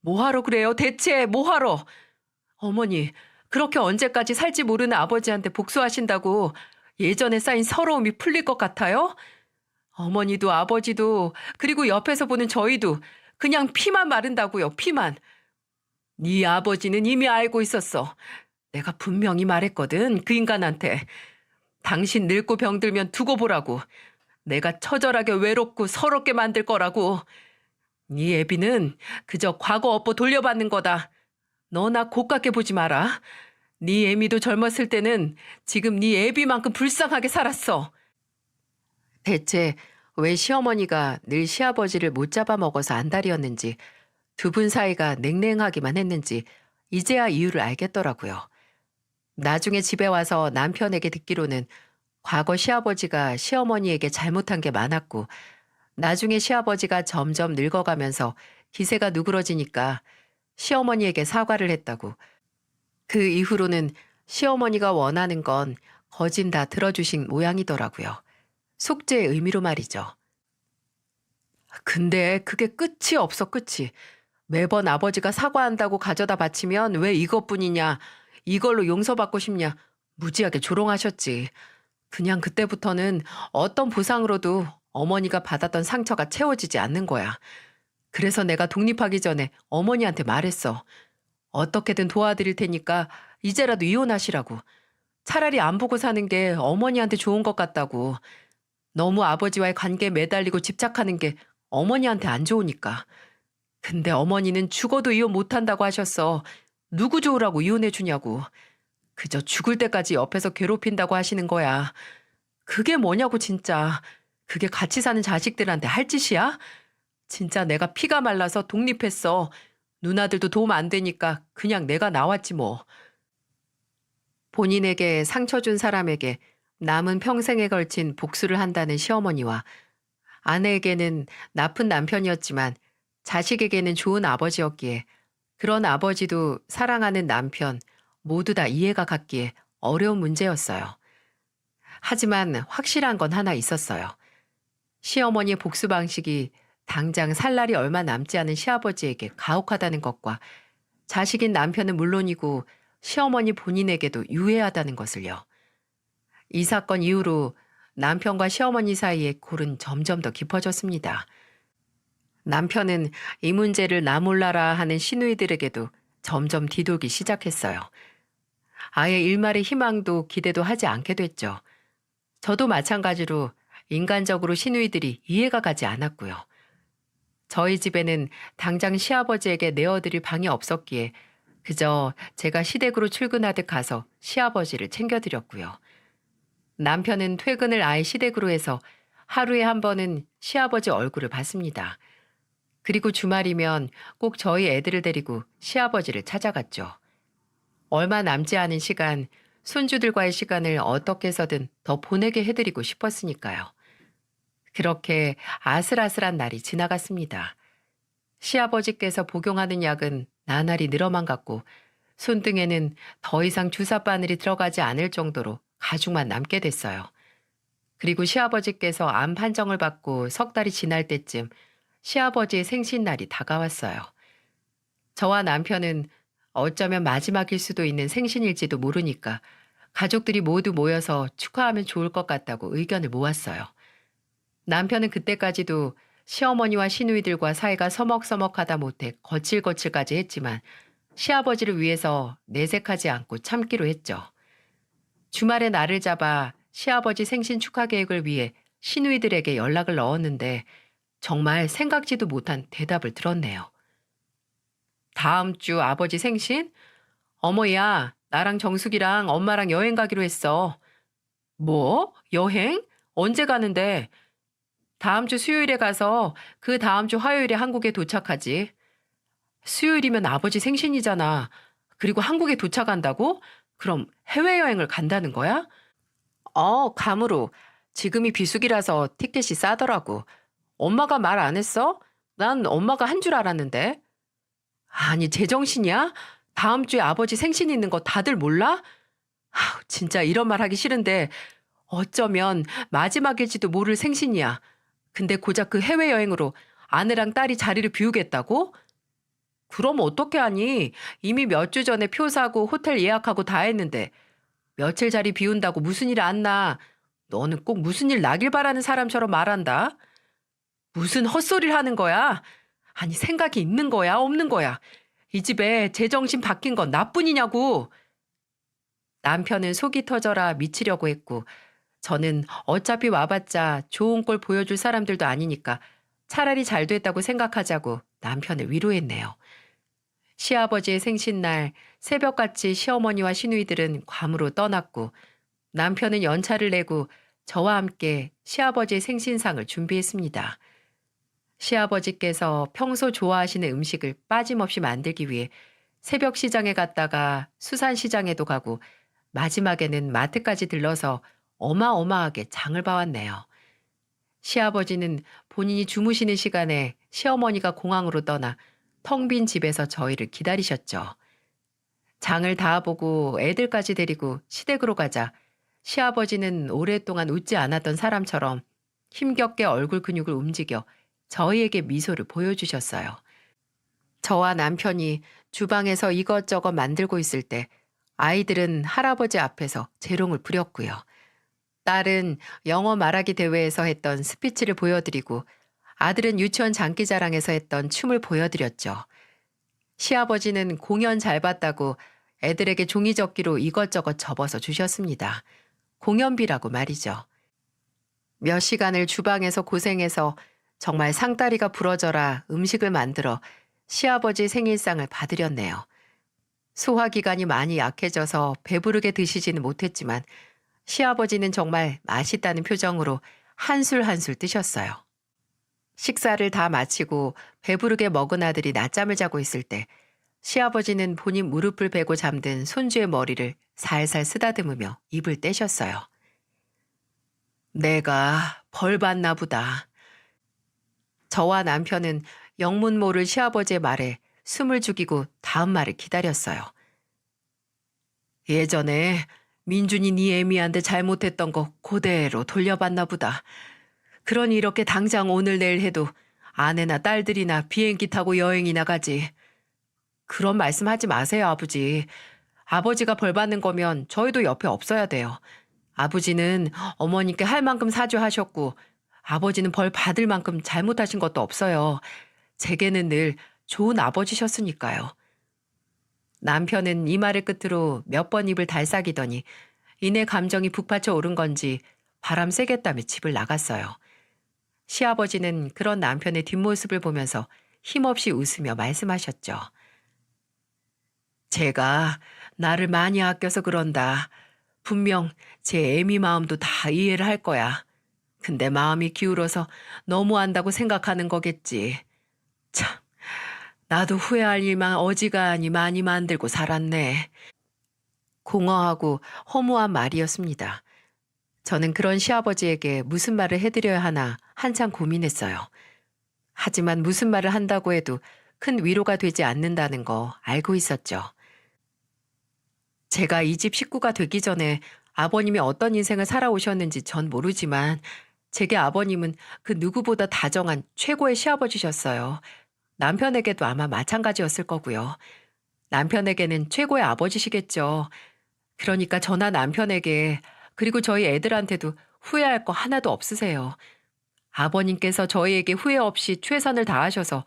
[SPEAKER 1] 뭐하러 그래요? 대체 뭐하러? 어머니, 그렇게 언제까지 살지 모르는 아버지한테 복수하신다고 예전에 쌓인 서러움이 풀릴 것 같아요? 어머니도 아버지도 그리고 옆에서 보는 저희도 그냥 피만 마른다고요, 피만. 네 아버지는 이미 알고 있었어. 내가 분명히 말했거든, 그 인간한테. 당신 늙고 병들면 두고 보라고. 내가 처절하게 외롭고 서럽게 만들 거라고. 네 애비는 그저 과거 업보 돌려받는 거다. 너나 고깝게 보지 마라. 네 애미도 젊었을 때는 지금 네 애비만큼 불쌍하게 살았어. 대체 왜 시어머니가 늘 시아버지를 못 잡아먹어서 안달이었는지 두 분 사이가 냉랭하기만 했는지 이제야 이유를 알겠더라고요. 나중에 집에 와서 남편에게 듣기로는 과거 시아버지가 시어머니에게 잘못한 게 많았고 나중에 시아버지가 점점 늙어가면서 기세가 누그러지니까 시어머니에게 사과를 했다고. 그 이후로는 시어머니가 원하는 건 거진 다 들어주신 모양이더라고요. 속죄의 의미로 말이죠. 근데 그게 끝이 없어, 끝이. 매번 아버지가 사과한다고 가져다 바치면 왜 이것뿐이냐, 이걸로 용서받고 싶냐, 무지하게 조롱하셨지. 그냥 그때부터는 어떤 보상으로도 어머니가 받았던 상처가 채워지지 않는 거야. 그래서 내가 독립하기 전에 어머니한테 말했어. 어떻게든 도와드릴 테니까 이제라도 이혼하시라고. 차라리 안 보고 사는 게 어머니한테 좋은 것 같다고. 너무 아버지와의 관계에 매달리고 집착하는 게 어머니한테 안 좋으니까. 근데 어머니는 죽어도 이혼 못한다고 하셨어. 누구 좋으라고 이혼해 주냐고. 그저 죽을 때까지 옆에서 괴롭힌다고 하시는 거야. 그게 뭐냐고 진짜. 그게 같이 사는 자식들한테 할 짓이야? 진짜 내가 피가 말라서 독립했어. 누나들도 도움 안 되니까 그냥 내가 나왔지 뭐. 본인에게 상처 준 사람에게 남은 평생에 걸친 복수를 한다는 시어머니와 아내에게는 나쁜 남편이었지만 자식에게는 좋은 아버지였기에 그런 아버지도 사랑하는 남편 모두 다 이해가 갔기에 어려운 문제였어요. 하지만 확실한 건 하나 있었어요. 시어머니의 복수 방식이 당장 살 날이 얼마 남지 않은 시아버지에게 가혹하다는 것과 자식인 남편은 물론이고 시어머니 본인에게도 유해하다는 것을요. 이 사건 이후로 남편과 시어머니 사이의 골은 점점 더 깊어졌습니다. 남편은 이 문제를 나 몰라라 하는 시누이들에게도 점점 뒤돌기 시작했어요. 아예 일말의 희망도 기대도 하지 않게 됐죠. 저도 마찬가지로 인간적으로 시누이들이 이해가 가지 않았고요. 저희 집에는 당장 시아버지에게 내어드릴 방이 없었기에 그저 제가 시댁으로 출근하듯 가서 시아버지를 챙겨드렸고요. 남편은 퇴근을 아예 시댁으로 해서 하루에 한 번은 시아버지 얼굴을 봤습니다. 그리고 주말이면 꼭 저희 애들을 데리고 시아버지를 찾아갔죠. 얼마 남지 않은 시간, 손주들과의 시간을 어떻게 해서든 더 보내게 해드리고 싶었으니까요. 그렇게 아슬아슬한 날이 지나갔습니다. 시아버지께서 복용하는 약은 나날이 늘어만 갔고 손등에는 더 이상 주사 바늘이 들어가지 않을 정도로 가죽만 남게 됐어요. 그리고 시아버지께서 암 판정을 받고 석 달이 지날 때쯤 시아버지의 생신날이 다가왔어요. 저와 남편은 어쩌면 마지막일 수도 있는 생신일지도 모르니까 가족들이 모두 모여서 축하하면 좋을 것 같다고 의견을 모았어요. 남편은 그때까지도 시어머니와 시누이들과 사이가 서먹서먹하다 못해 거칠거칠까지 했지만 시아버지를 위해서 내색하지 않고 참기로 했죠. 주말에 날을 잡아 시아버지 생신 축하 계획을 위해 시누이들에게 연락을 넣었는데 정말 생각지도 못한 대답을 들었네요. 다음 주 아버지 생신? 어머야, 나랑 정숙이랑 엄마랑 여행 가기로 했어. 뭐? 여행? 언제 가는데? 다음 주 수요일에 가서 그 다음 주 화요일에 한국에 도착하지. 수요일이면 아버지 생신이잖아. 그리고 한국에 도착한다고? 그럼 해외여행을 간다는 거야? 감으로. 지금이 비수기라서 티켓이 싸더라고. 엄마가 말 안 했어? 난 엄마가 한 줄 알았는데. 아니, 제정신이야? 다음 주에 아버지 생신 있는 거 다들 몰라? 진짜 이런 말 하기 싫은데 어쩌면 마지막일지도 모를 생신이야. 근데 고작 그 해외여행으로 아내랑 딸이 자리를 비우겠다고? 그럼 어떻게 하니? 이미 몇 주 전에 표 사고 호텔 예약하고 다 했는데 며칠 자리 비운다고 무슨 일 안 나? 너는 꼭 무슨 일 나길 바라는 사람처럼 말한다. 무슨 헛소리를 하는 거야? 아니, 생각이 있는 거야, 없는 거야? 이 집에 제정신 바뀐 건 나뿐이냐고. 남편은 속이 터져라 미치려고 했고 저는 어차피 와봤자 좋은 꼴 보여줄 사람들도 아니니까 차라리 잘 됐다고 생각하자고 남편을 위로했네요. 시아버지의 생신날 새벽같이 시어머니와 시누이들은 괌으로 떠났고 남편은 연차를 내고 저와 함께 시아버지의 생신상을 준비했습니다. 시아버지께서 평소 좋아하시는 음식을 빠짐없이 만들기 위해 새벽 시장에 갔다가 수산시장에도 가고 마지막에는 마트까지 들러서 어마어마하게 장을 봐왔네요. 시아버지는 본인이 주무시는 시간에 시어머니가 공항으로 떠나 텅 빈 집에서 저희를 기다리셨죠. 장을 다 보고 애들까지 데리고 시댁으로 가자 시아버지는 오랫동안 웃지 않았던 사람처럼 힘겹게 얼굴 근육을 움직여 저희에게 미소를 보여주셨어요. 저와 남편이 주방에서 이것저것 만들고 있을 때 아이들은 할아버지 앞에서 재롱을 부렸고요. 딸은 영어 말하기 대회에서 했던 스피치를 보여드리고 아들은 유치원 장기자랑에서 했던 춤을 보여드렸죠. 시아버지는 공연 잘 봤다고 애들에게 종이접기로 이것저것 접어서 주셨습니다. 공연비라고 말이죠. 몇 시간을 주방에서 고생해서 정말 상다리가 부러져라 음식을 만들어 시아버지 생일상을 받으렸네요. 소화기관이 많이 약해져서 배부르게 드시지는 못했지만 시아버지는 정말 맛있다는 표정으로 한술 한술 뜨셨어요. 식사를 다 마치고 배부르게 먹은 아들이 낮잠을 자고 있을 때 시아버지는 본인 무릎을 베고 잠든 손주의 머리를 살살 쓰다듬으며 입을 떼셨어요. 내가 벌 받나 보다. 저와 남편은 영문 모를 시아버지의 말에 숨을 죽이고 다음 말을 기다렸어요. 예전에 민준이 네 애미한테 잘못했던 거 그대로 돌려받나 보다. 그러니 이렇게 당장 오늘 내일 해도 아내나 딸들이나 비행기 타고 여행이나 가지. 그런 말씀하지 마세요, 아버지. 아버지가 벌 받는 거면 저희도 옆에 없어야 돼요. 아버지는 어머니께 할 만큼 사죄하셨고 아버지는 벌 받을 만큼 잘못하신 것도 없어요. 제게는 늘 좋은 아버지셨으니까요. 남편은 이 말을 끝으로 몇 번 입을 달싹이더니 이내 감정이 북받쳐 오른 건지 바람 쐬겠다며 집을 나갔어요. 시아버지는 그런 남편의 뒷모습을 보면서 힘없이 웃으며 말씀하셨죠. 제가 나를 많이 아껴서 그런다. 분명 제 애미 마음도 다 이해를 할 거야. 근데 마음이 기울어서 너무한다고 생각하는 거겠지. 참, 나도 후회할 일만 어지간히 많이 만들고 살았네. 공허하고 허무한 말이었습니다. 저는 그런 시아버지에게 무슨 말을 해드려야 하나 한참 고민했어요. 하지만 무슨 말을 한다고 해도 큰 위로가 되지 않는다는 거 알고 있었죠. 제가 이 집 식구가 되기 전에 아버님이 어떤 인생을 살아오셨는지 전 모르지만 제게 아버님은 그 누구보다 다정한 최고의 시아버지셨어요. 남편에게도 아마 마찬가지였을 거고요. 남편에게는 최고의 아버지시겠죠. 그러니까 저나 남편에게 그리고 저희 애들한테도 후회할 거 하나도 없으세요. 아버님께서 저희에게 후회 없이 최선을 다하셔서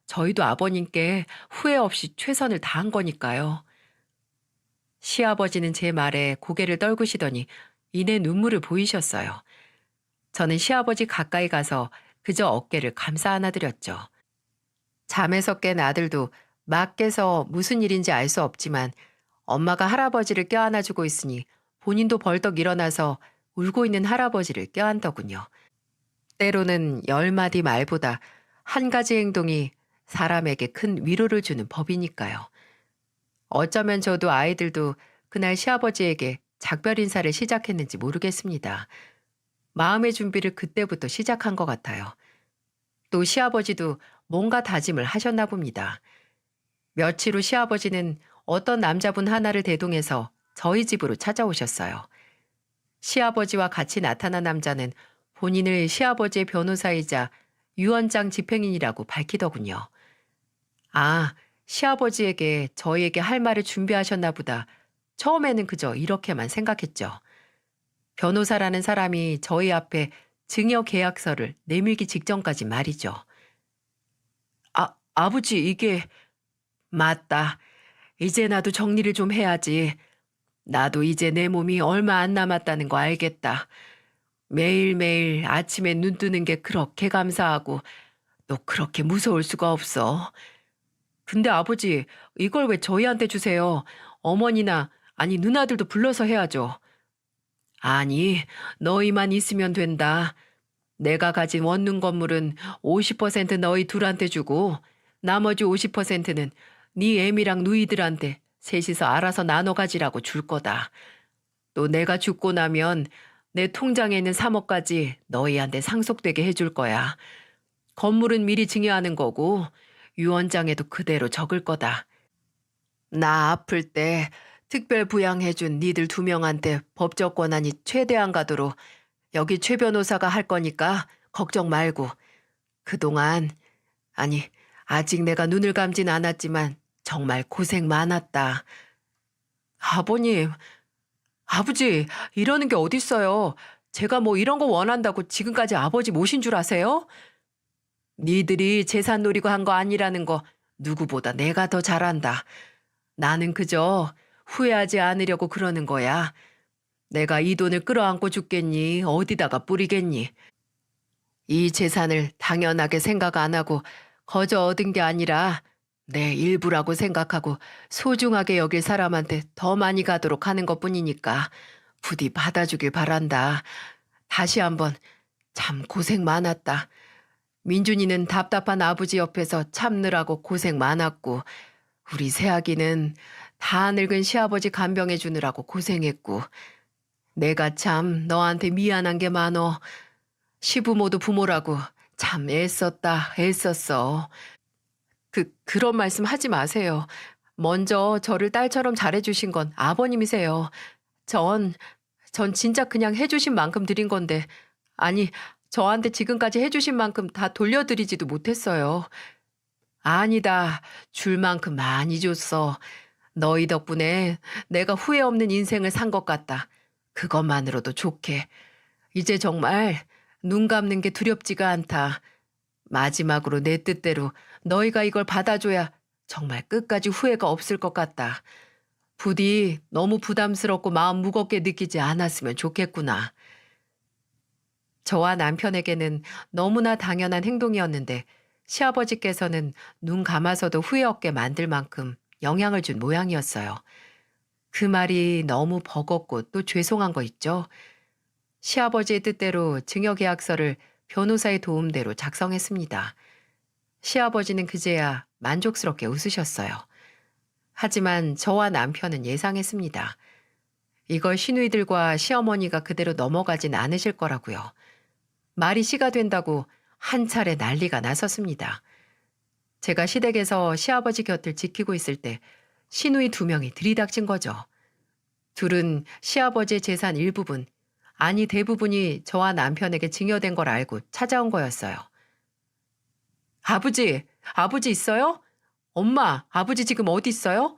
[SPEAKER 1] 저희도 아버님께 후회 없이 최선을 다한 거니까요. 시아버지는 제 말에 고개를 떨구시더니 이내 눈물을 보이셨어요. 저는 시아버지 가까이 가서 그저 어깨를 감싸 안아드렸죠. 잠에서 깬 아들도 막 깨서 무슨 일인지 알 수 없지만 엄마가 할아버지를 껴안아주고 있으니 본인도 벌떡 일어나서 울고 있는 할아버지를 껴안더군요. 때로는 10마디 말보다 한 가지 행동이 사람에게 큰 위로를 주는 법이니까요. 어쩌면 저도 아이들도 그날 시아버지에게 작별 인사를 시작했는지 모르겠습니다. 마음의 준비를 그때부터 시작한 것 같아요. 또 시아버지도 뭔가 다짐을 하셨나 봅니다. 며칠 후 시아버지는 어떤 남자분 하나를 대동해서 저희 집으로 찾아오셨어요. 시아버지와 같이 나타난 남자는 본인을 시아버지의 변호사이자 유언장 집행인이라고 밝히더군요. 아, 시아버지에게 저희에게 할 말을 준비하셨나 보다. 처음에는 그저 이렇게만 생각했죠. 변호사라는 사람이 저희 앞에 증여 계약서를 내밀기 직전까지 말이죠. 아버지, 이게 맞다. 이제 나도 정리를 좀 해야지. 나도 이제 내 몸이 얼마 안 남았다는 거 알겠다. 매일매일 아침에 눈 뜨는 게 그렇게 감사하고 또 그렇게 무서울 수가 없어. 근데 아버지, 이걸 왜 저희한테 주세요? 어머니나, 아니 누나들도 불러서 해야죠. 아니, 너희만 있으면 된다. 내가 가진 원룸 건물은 50% 너희 둘한테 주고 나머지 50%는 네 애미랑 누이들한테 셋이서 알아서 나눠 가지라고 줄 거다. 또 내가 죽고 나면 내 통장에 있는 3억까지 너희한테 상속되게 해줄 거야. 건물은 미리 증여하는 거고 유언장에도 그대로 적을 거다. 나 아플 때 특별 부양해준 니들 2명한테 법적 권한이 최대한 가도록 여기 최 변호사가 할 거니까 걱정 말고. 그동안, 아니, 아직 내가 눈을 감진 않았지만 정말 고생 많았다. 아버님, 아버지, 이러는 게 어딨어요. 제가 뭐 이런 거 원한다고 지금까지 아버지 모신 줄 아세요? 니들이 재산 노리고 한 거 아니라는 거 누구보다 내가 더 잘 안다. 나는 그저 후회하지 않으려고 그러는 거야. 내가 이 돈을 끌어안고 죽겠니? 어디다가 뿌리겠니? 이 재산을 당연하게 생각 안 하고 거저 얻은 게 아니라 내 일부라고 생각하고 소중하게 여길 사람한테 더 많이 가도록 하는 것뿐이니까 부디 받아주길 바란다. 다시 한번 참 고생 많았다. 민준이는 답답한 아버지 옆에서 참느라고 고생 많았고 우리 새아기는 다 늙은 시아버지 간병해 주느라고 고생했고 내가 참 너한테 미안한 게 많어. 시부모도 부모라고 참 애썼다, 애썼어. 그런 말씀 하지 마세요. 먼저 저를 딸처럼 잘해주신 건 아버님이세요. 전 진짜 그냥 해주신 만큼 드린 건데, 아니, 저한테 지금까지 해주신 만큼 다 돌려드리지도 못했어요. 아니다. 줄 만큼 많이 줬어. 너희 덕분에 내가 후회 없는 인생을 산 것 같다. 그것만으로도 좋게. 이제 정말 눈 감는 게 두렵지가 않다. 마지막으로 내 뜻대로 너희가 이걸 받아줘야 정말 끝까지 후회가 없을 것 같다. 부디 너무 부담스럽고 마음 무겁게 느끼지 않았으면 좋겠구나. 저와 남편에게는 너무나 당연한 행동이었는데 시아버지께서는 눈 감아서도 후회 없게 만들 만큼 영향을 준 모양이었어요. 그 말이 너무 버겁고 또 죄송한 거 있죠? 시아버지의 뜻대로 증여계약서를 변호사의 도움대로 작성했습니다. 시아버지는 그제야 만족스럽게 웃으셨어요. 하지만 저와 남편은 예상했습니다. 이걸 시누이들과 시어머니가 그대로 넘어가진 않으실 거라고요. 말이 씨가 된다고 한 차례 난리가 났었습니다. 제가 시댁에서 시아버지 곁을 지키고 있을 때 시누이 2명이 들이닥친 거죠. 둘은 시아버지의 재산 일부분, 아니 대부분이 저와 남편에게 증여된 걸 알고 찾아온 거였어요. 아버지 있어요? 엄마, 아버지 지금 어디 있어요?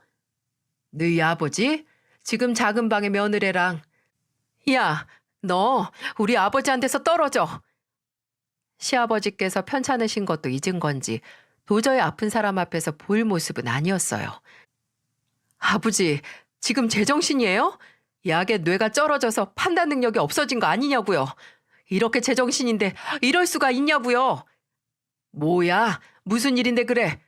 [SPEAKER 1] 너희 아버지? 지금 작은 방에 며느리랑. 야, 너 우리 아버지한테서 떨어져. 시아버지께서 편찮으신 것도 잊은 건지 도저히 아픈 사람 앞에서 보일 모습은 아니었어요. 아버지, 지금 제정신이에요? 약에 뇌가 쩔어져서 판단 능력이 없어진 거 아니냐고요. 이렇게 제정신인데 이럴 수가 있냐고요. 뭐야? 무슨 일인데 그래?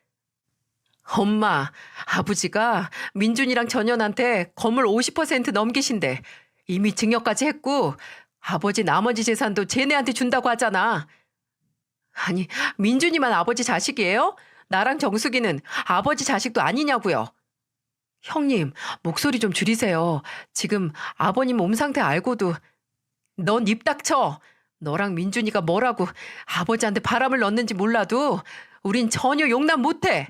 [SPEAKER 1] 엄마, 아버지가 민준이랑 전현한테 건물 50% 넘기신대. 이미 증여까지 했고 아버지 나머지 재산도 쟤네한테 준다고 하잖아. 아니, 민준이만 아버지 자식이에요? 나랑 정숙이는 아버지 자식도 아니냐고요. 형님, 목소리 좀 줄이세요. 지금 아버님 몸 상태 알고도 넌 입 닥쳐. 너랑 민준이가 뭐라고 아버지한테 바람을 넣는지 몰라도 우린 전혀 용납 못해.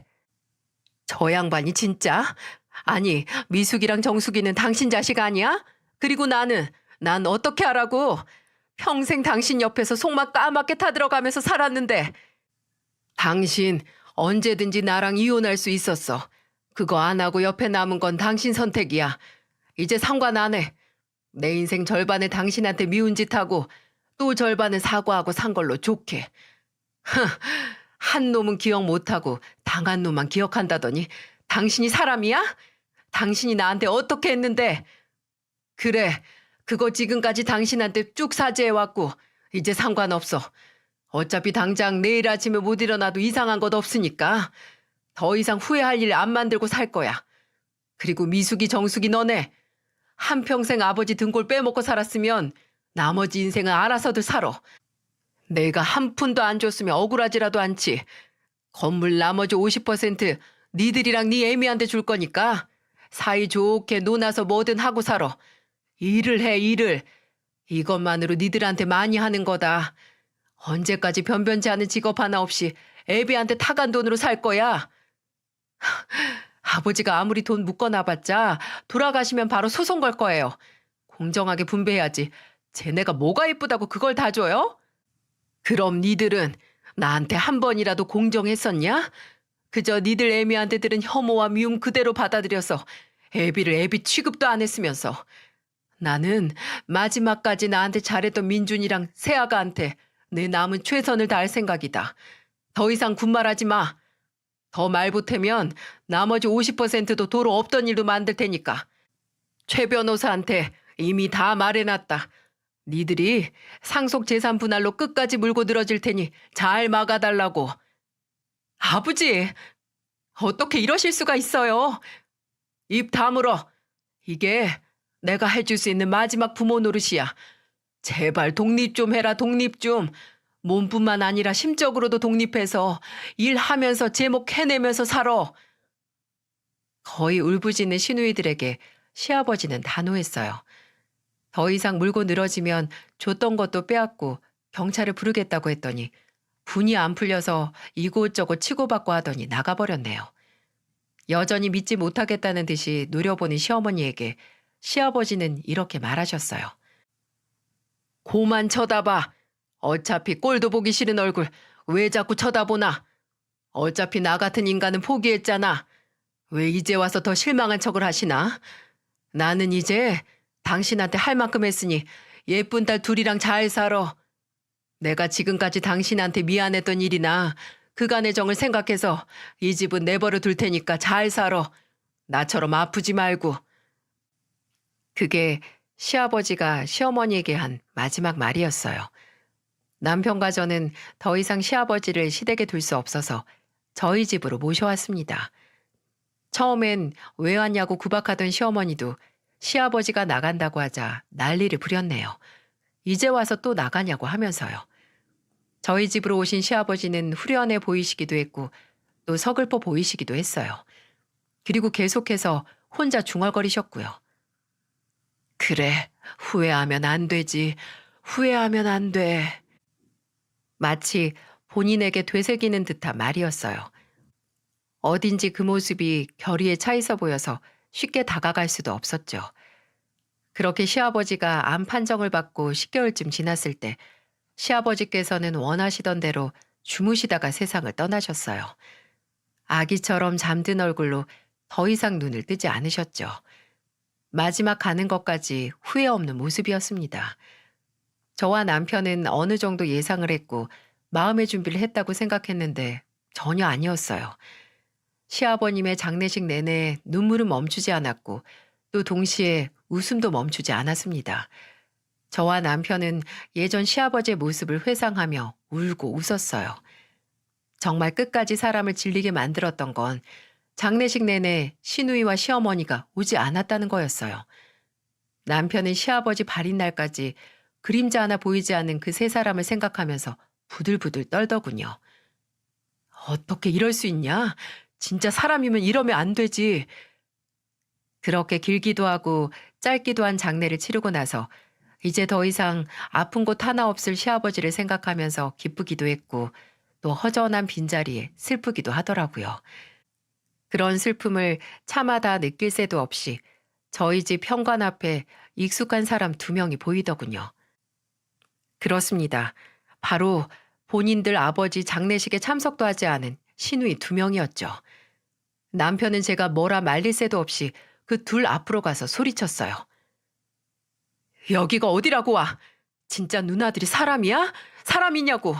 [SPEAKER 1] 저 양반이 진짜? 아니, 미숙이랑 정숙이는 당신 자식 아니야? 그리고 난 어떻게 하라고? 평생 당신 옆에서 속만 까맣게 타들어가면서 살았는데. 당신 언제든지 나랑 이혼할 수 있었어. 그거 안 하고 옆에 남은 건 당신 선택이야. 이제 상관 안 해. 내 인생 절반을 당신한테 미운 짓 하고 또 절반은 사과하고 산 걸로 좋게. 한 놈은 기억 못하고 당한 놈만 기억한다더니 당신이 사람이야? 당신이 나한테 어떻게 했는데? 그래, 그거 지금까지 당신한테 쭉 사죄해왔고 이제 상관없어. 어차피 당장 내일 아침에 못 일어나도 이상한 것 없으니까 더 이상 후회할 일 안 만들고 살 거야. 그리고 미숙이 정숙이 너네 한평생 아버지 등골 빼먹고 살았으면 나머지 인생은 알아서들 살아. 내가 한 푼도 안 줬으면 억울하지라도 않지. 건물 나머지 50% 니들이랑 네 애미한테 줄 거니까 사이좋게 논아서 뭐든 하고 살아. 일을 해, 일을. 이것만으로 니들한테 많이 하는 거다. 언제까지 변변치 않은 직업 하나 없이 애비한테 타간 돈으로 살 거야? 아버지가 아무리 돈 묶어놔봤자 돌아가시면 바로 소송 걸 거예요. 공정하게 분배해야지. 쟤네가 뭐가 이쁘다고 그걸 다 줘요? 그럼 니들은 나한테 한 번이라도 공정했었냐? 그저 니들 애미한테 들은 혐오와 미움 그대로 받아들여서 애비를 애비 취급도 안 했으면서 나는 마지막까지 나한테 잘했던 민준이랑 세아가한테 내 남은 최선을 다할 생각이다. 더 이상 군말하지 마. 더 말 보태면 나머지 50%도 도로 없던 일도 만들 테니까. 최 변호사한테 이미 다 말해놨다. 니들이 상속 재산 분할로 끝까지 물고 늘어질 테니 잘 막아달라고. 아버지, 어떻게 이러실 수가 있어요? 입 다물어. 이게 내가 해줄 수 있는 마지막 부모 노릇이야. 제발 독립 좀 해라, 독립 좀. 몸뿐만 아니라 심적으로도 독립해서 일하면서 제목 해내면서 살아. 거의 울부짖는 시누이들에게 시아버지는 단호했어요. 더 이상 물고 늘어지면 줬던 것도 빼앗고 경찰을 부르겠다고 했더니 분이 안 풀려서 이곳저곳 치고받고 하더니 나가버렸네요. 여전히 믿지 못하겠다는 듯이 노려보는 시어머니에게 시아버지는 이렇게 말하셨어요. 고만 쳐다봐. 어차피 꼴도 보기 싫은 얼굴 왜 자꾸 쳐다보나. 어차피 나 같은 인간은 포기했잖아. 왜 이제 와서 더 실망한 척을 하시나? 나는 이제 당신한테 할 만큼 했으니 예쁜 딸 둘이랑 잘 살아. 내가 지금까지 당신한테 미안했던 일이나 그간의 정을 생각해서 이 집은 내버려 둘 테니까 잘 살아. 나처럼 아프지 말고. 그게 시아버지가 시어머니에게 한 마지막 말이었어요. 남편과 저는 더 이상 시아버지를 시댁에 둘 수 없어서 저희 집으로 모셔왔습니다. 처음엔 왜 왔냐고 구박하던 시어머니도 시아버지가 나간다고 하자 난리를 부렸네요. 이제 와서 또 나가냐고 하면서요. 저희 집으로 오신 시아버지는 후련해 보이시기도 했고 또 서글퍼 보이시기도 했어요. 그리고 계속해서 혼자 중얼거리셨고요. 그래, 후회하면 안 되지. 후회하면 안 돼. 마치 본인에게 되새기는 듯한 말이었어요. 어딘지 그 모습이 결의에 차 있어 보여서 쉽게 다가갈 수도 없었죠. 그렇게 시아버지가 암 판정을 받고 10개월쯤 지났을 때 시아버지께서는 원하시던 대로 주무시다가 세상을 떠나셨어요. 아기처럼 잠든 얼굴로 더 이상 눈을 뜨지 않으셨죠. 마지막 가는 것까지 후회 없는 모습이었습니다. 저와 남편은 어느 정도 예상을 했고 마음의 준비를 했다고 생각했는데 전혀 아니었어요. 시아버님의 장례식 내내 눈물은 멈추지 않았고 또 동시에 웃음도 멈추지 않았습니다. 저와 남편은 예전 시아버지의 모습을 회상하며 울고 웃었어요. 정말 끝까지 사람을 질리게 만들었던 건 장례식 내내 시누이와 시어머니가 오지 않았다는 거였어요. 남편은 시아버지 발인 날까지 그림자 하나 보이지 않는 그 세 사람을 생각하면서 부들부들 떨더군요. 어떻게 이럴 수 있냐? 진짜 사람이면 이러면 안 되지. 그렇게 길기도 하고 짧기도 한 장례를 치르고 나서 이제 더 이상 아픈 곳 하나 없을 시아버지를 생각하면서 기쁘기도 했고 또 허전한 빈자리에 슬프기도 하더라고요. 그런 슬픔을 차마다 느낄 새도 없이 저희 집 현관 앞에 익숙한 사람 두 명이 보이더군요. 그렇습니다. 바로 본인들 아버지 장례식에 참석도 하지 않은 시누이 두 명이었죠. 남편은 제가 뭐라 말릴 새도 없이 그 둘 앞으로 가서 소리쳤어요. 여기가 어디라고 와? 진짜 누나들이 사람이야? 사람이냐고.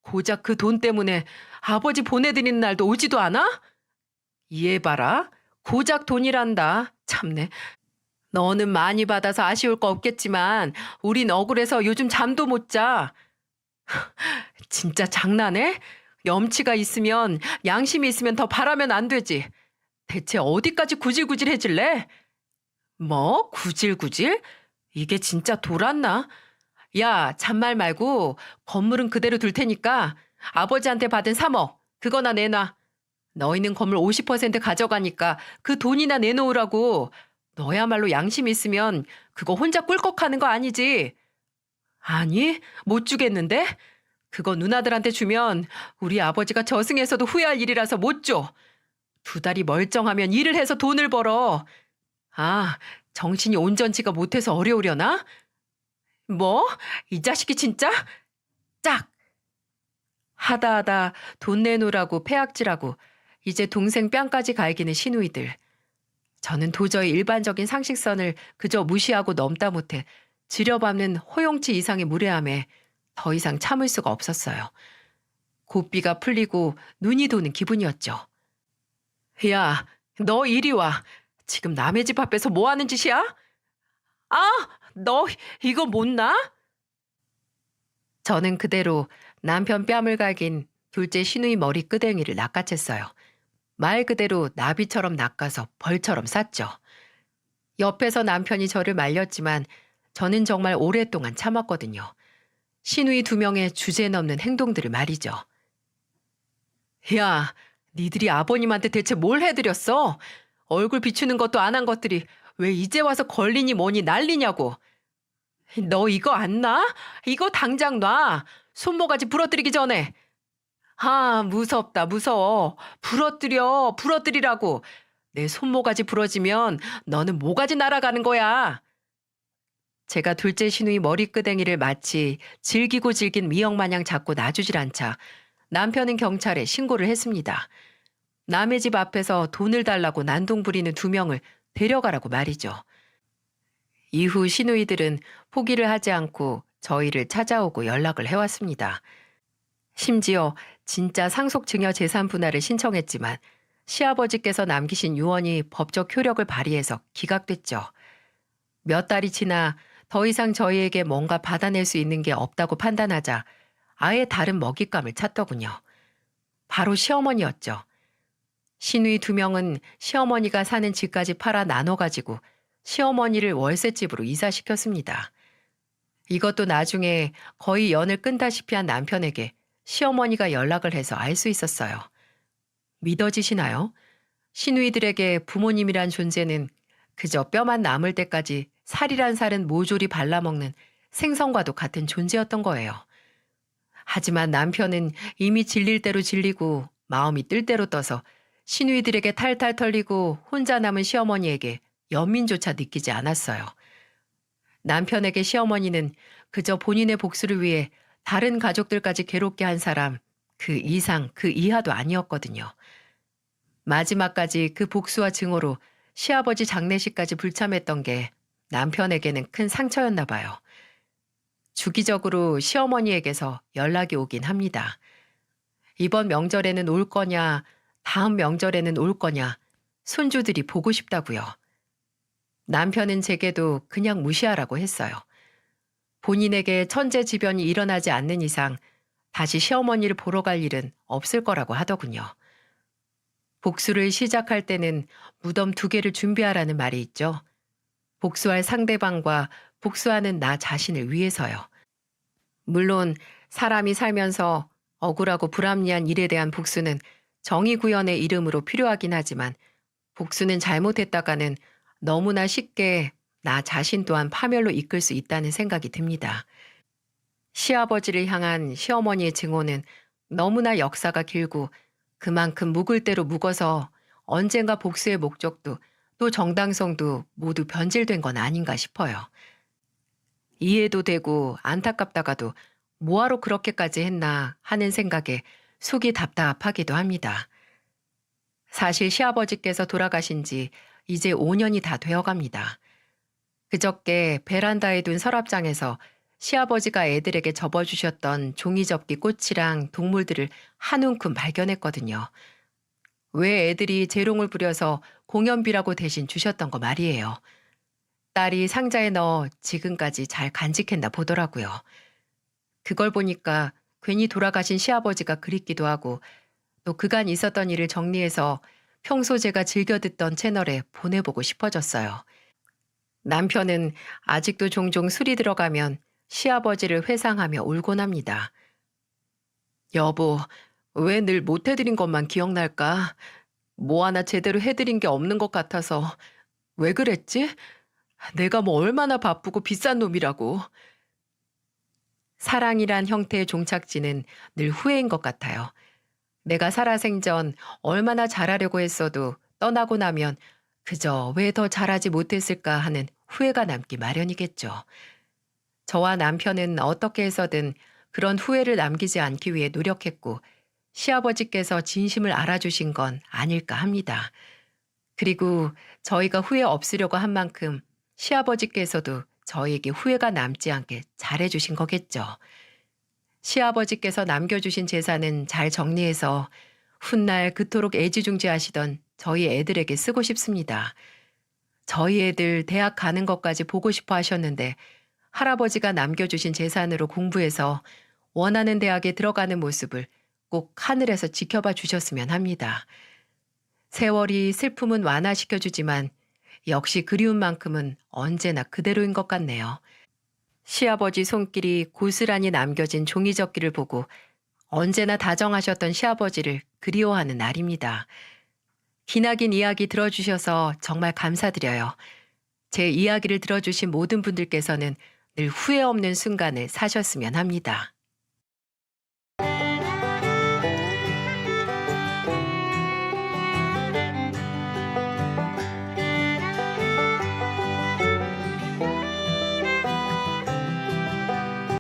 [SPEAKER 1] 고작 그 돈 때문에 아버지 보내드리는 날도 오지도 않아? 이해해봐라. 고작 돈이란다. 참네. 너는 많이 받아서 아쉬울 거 없겠지만 우린 억울해서 요즘 잠도 못 자. 진짜 장난해? 염치가 있으면 양심이 있으면 더 바라면 안 되지. 대체 어디까지 구질구질해질래? 뭐? 구질구질? 이게 진짜 돌았나? 야, 잔말 말고 건물은 그대로 둘 테니까 아버지한테 받은 3억 그거나 내놔. 너희는 건물 50% 가져가니까 그 돈이나 내놓으라고. 너야말로 양심 있으면 그거 혼자 꿀꺽하는 거 아니지? 아니, 못 주겠는데? 그거 누나들한테 주면 우리 아버지가 저승에서도 후회할 일이라서 못 줘. 두 달이 멀쩡하면 일을 해서 돈을 벌어. 아, 정신이 온전치가 못해서 어려우려나? 뭐? 이 자식이 진짜? 짝! 하다 돈 내놓으라고 패악질하고 이제 동생 뺨까지 갈기는 시누이들. 저는 도저히 일반적인 상식선을 그저 무시하고 넘다 못해 지려밟는 호용치 이상의 무례함에 더 이상 참을 수가 없었어요. 고삐가 풀리고 눈이 도는 기분이었죠. 야, 너 이리 와. 지금 남의 집 앞에서 뭐 하는 짓이야? 아, 너 이거 못 나? 저는 그대로 남편 뺨을 갈긴 둘째 시누이 머리 끄댕이를 낚아챘어요. 말 그대로 나비처럼 낚아서 벌처럼 쌌죠. 옆에서 남편이 저를 말렸지만 저는 정말 오랫동안 참았거든요. 시누이 두 명의 주제넘는 행동들을 말이죠. 야, 니들이 아버님한테 대체 뭘 해드렸어? 얼굴 비추는 것도 안 한 것들이 왜 이제 와서 걸리니 뭐니 난리냐고. 너 이거 안 놔? 이거 당장 놔. 손모가지 부러뜨리기 전에. 아, 무섭다, 무서워. 부러뜨리라고. 내 손모가지 부러지면 너는 모가지 날아가는 거야. 제가 둘째 시누이 머리끄댕이를 마치 질기고 질긴 미역 마냥 잡고 놔주질 않자 남편은 경찰에 신고를 했습니다. 남의 집 앞에서 돈을 달라고 난동 부리는 두 명을 데려가라고 말이죠. 이후 시누이들은 포기를 하지 않고 저희를 찾아오고 연락을 해왔습니다. 심지어 진짜 상속증여 재산 분할을 신청했지만 시아버지께서 남기신 유언이 법적 효력을 발휘해서 기각됐죠. 몇 달이 지나 더 이상 저희에게 뭔가 받아낼 수 있는 게 없다고 판단하자 아예 다른 먹잇감을 찾더군요. 바로 시어머니였죠. 시누이 두 명은 시어머니가 사는 집까지 팔아 나눠가지고 시어머니를 월세집으로 이사시켰습니다. 이것도 나중에 거의 연을 끈다시피 한 남편에게 시어머니가 연락을 해서 알 수 있었어요. 믿어지시나요? 시누이들에게 부모님이란 존재는 그저 뼈만 남을 때까지 살이란 살은 모조리 발라먹는 생선과도 같은 존재였던 거예요. 하지만 남편은 이미 질릴 대로 질리고 마음이 뜰 대로 떠서 시누이들에게 탈탈 털리고 혼자 남은 시어머니에게 연민조차 느끼지 않았어요. 남편에게 시어머니는 그저 본인의 복수를 위해 다른 가족들까지 괴롭게 한 사람, 그 이상 그 이하도 아니었거든요. 마지막까지 그 복수와 증오로 시아버지 장례식까지 불참했던 게 남편에게는 큰 상처였나 봐요. 주기적으로 시어머니에게서 연락이 오긴 합니다. 이번 명절에는 올 거냐, 다음 명절에는 올 거냐, 손주들이 보고 싶다고요. 남편은 제게도 그냥 무시하라고 했어요. 본인에게 천재지변이 일어나지 않는 이상 다시 시어머니를 보러 갈 일은 없을 거라고 하더군요. 복수를 시작할 때는 무덤 2개를 준비하라는 말이 있죠. 복수할 상대방과 복수하는 나 자신을 위해서요. 물론 사람이 살면서 억울하고 불합리한 일에 대한 복수는 정의구현의 이름으로 필요하긴 하지만 복수는 잘못했다가는 너무나 쉽게 나 자신 또한 파멸로 이끌 수 있다는 생각이 듭니다. 시아버지를 향한 시어머니의 증오는 너무나 역사가 길고 그만큼 묵을 대로 묵어서 언젠가 복수의 목적도 또 정당성도 모두 변질된 건 아닌가 싶어요. 이해도 되고 안타깝다가도 뭐하러 그렇게까지 했나 하는 생각에 속이 답답하기도 합니다. 사실 시아버지께서 돌아가신 지 이제 5년이 다 되어갑니다. 그저께 베란다에 둔 서랍장에서 시아버지가 애들에게 접어주셨던 종이접기 꽃이랑 동물들을 한 움큼 발견했거든요. 왜 애들이 재롱을 부려서 공연비라고 대신 주셨던 거 말이에요. 딸이 상자에 넣어 지금까지 잘 간직했나 보더라고요. 그걸 보니까 괜히 돌아가신 시아버지가 그립기도 하고 또 그간 있었던 일을 정리해서 평소 제가 즐겨 듣던 채널에 보내보고 싶어졌어요. 남편은 아직도 종종 술이 들어가면 시아버지를 회상하며 울곤 합니다. 여보, 왜 늘 못해드린 것만 기억날까? 뭐 하나 제대로 해드린 게 없는 것 같아서 왜 그랬지? 내가 뭐 얼마나 바쁘고 비싼 놈이라고. 사랑이란 형태의 종착지는 늘 후회인 것 같아요. 내가 살아생전 얼마나 잘하려고 했어도 떠나고 나면 그저 왜 더 잘하지 못했을까 하는 후회가 남기 마련이겠죠. 저와 남편은 어떻게 해서든 그런 후회를 남기지 않기 위해 노력했고 시아버지께서 진심을 알아주신 건 아닐까 합니다. 그리고 저희가 후회 없으려고 한 만큼 시아버지께서도 저희에게 후회가 남지 않게 잘해주신 거겠죠. 시아버지께서 남겨주신 재산은 잘 정리해서 훗날 그토록 애지중지하시던 저희 애들에게 쓰고 싶습니다. 저희 애들 대학 가는 것까지 보고 싶어 하셨는데 할아버지가 남겨주신 재산으로 공부해서 원하는 대학에 들어가는 모습을 꼭 하늘에서 지켜봐 주셨으면 합니다. 세월이 슬픔은 완화시켜주지만 역시 그리운 만큼은 언제나 그대로인 것 같네요. 시아버지 손길이 고스란히 남겨진 종이접기를 보고 언제나 다정하셨던 시아버지를 그리워하는 날입니다. 기나긴 이야기 들어주셔서 정말 감사드려요. 제 이야기를 들어주신 모든 분들께서는 늘 후회 없는 순간을 사셨으면 합니다.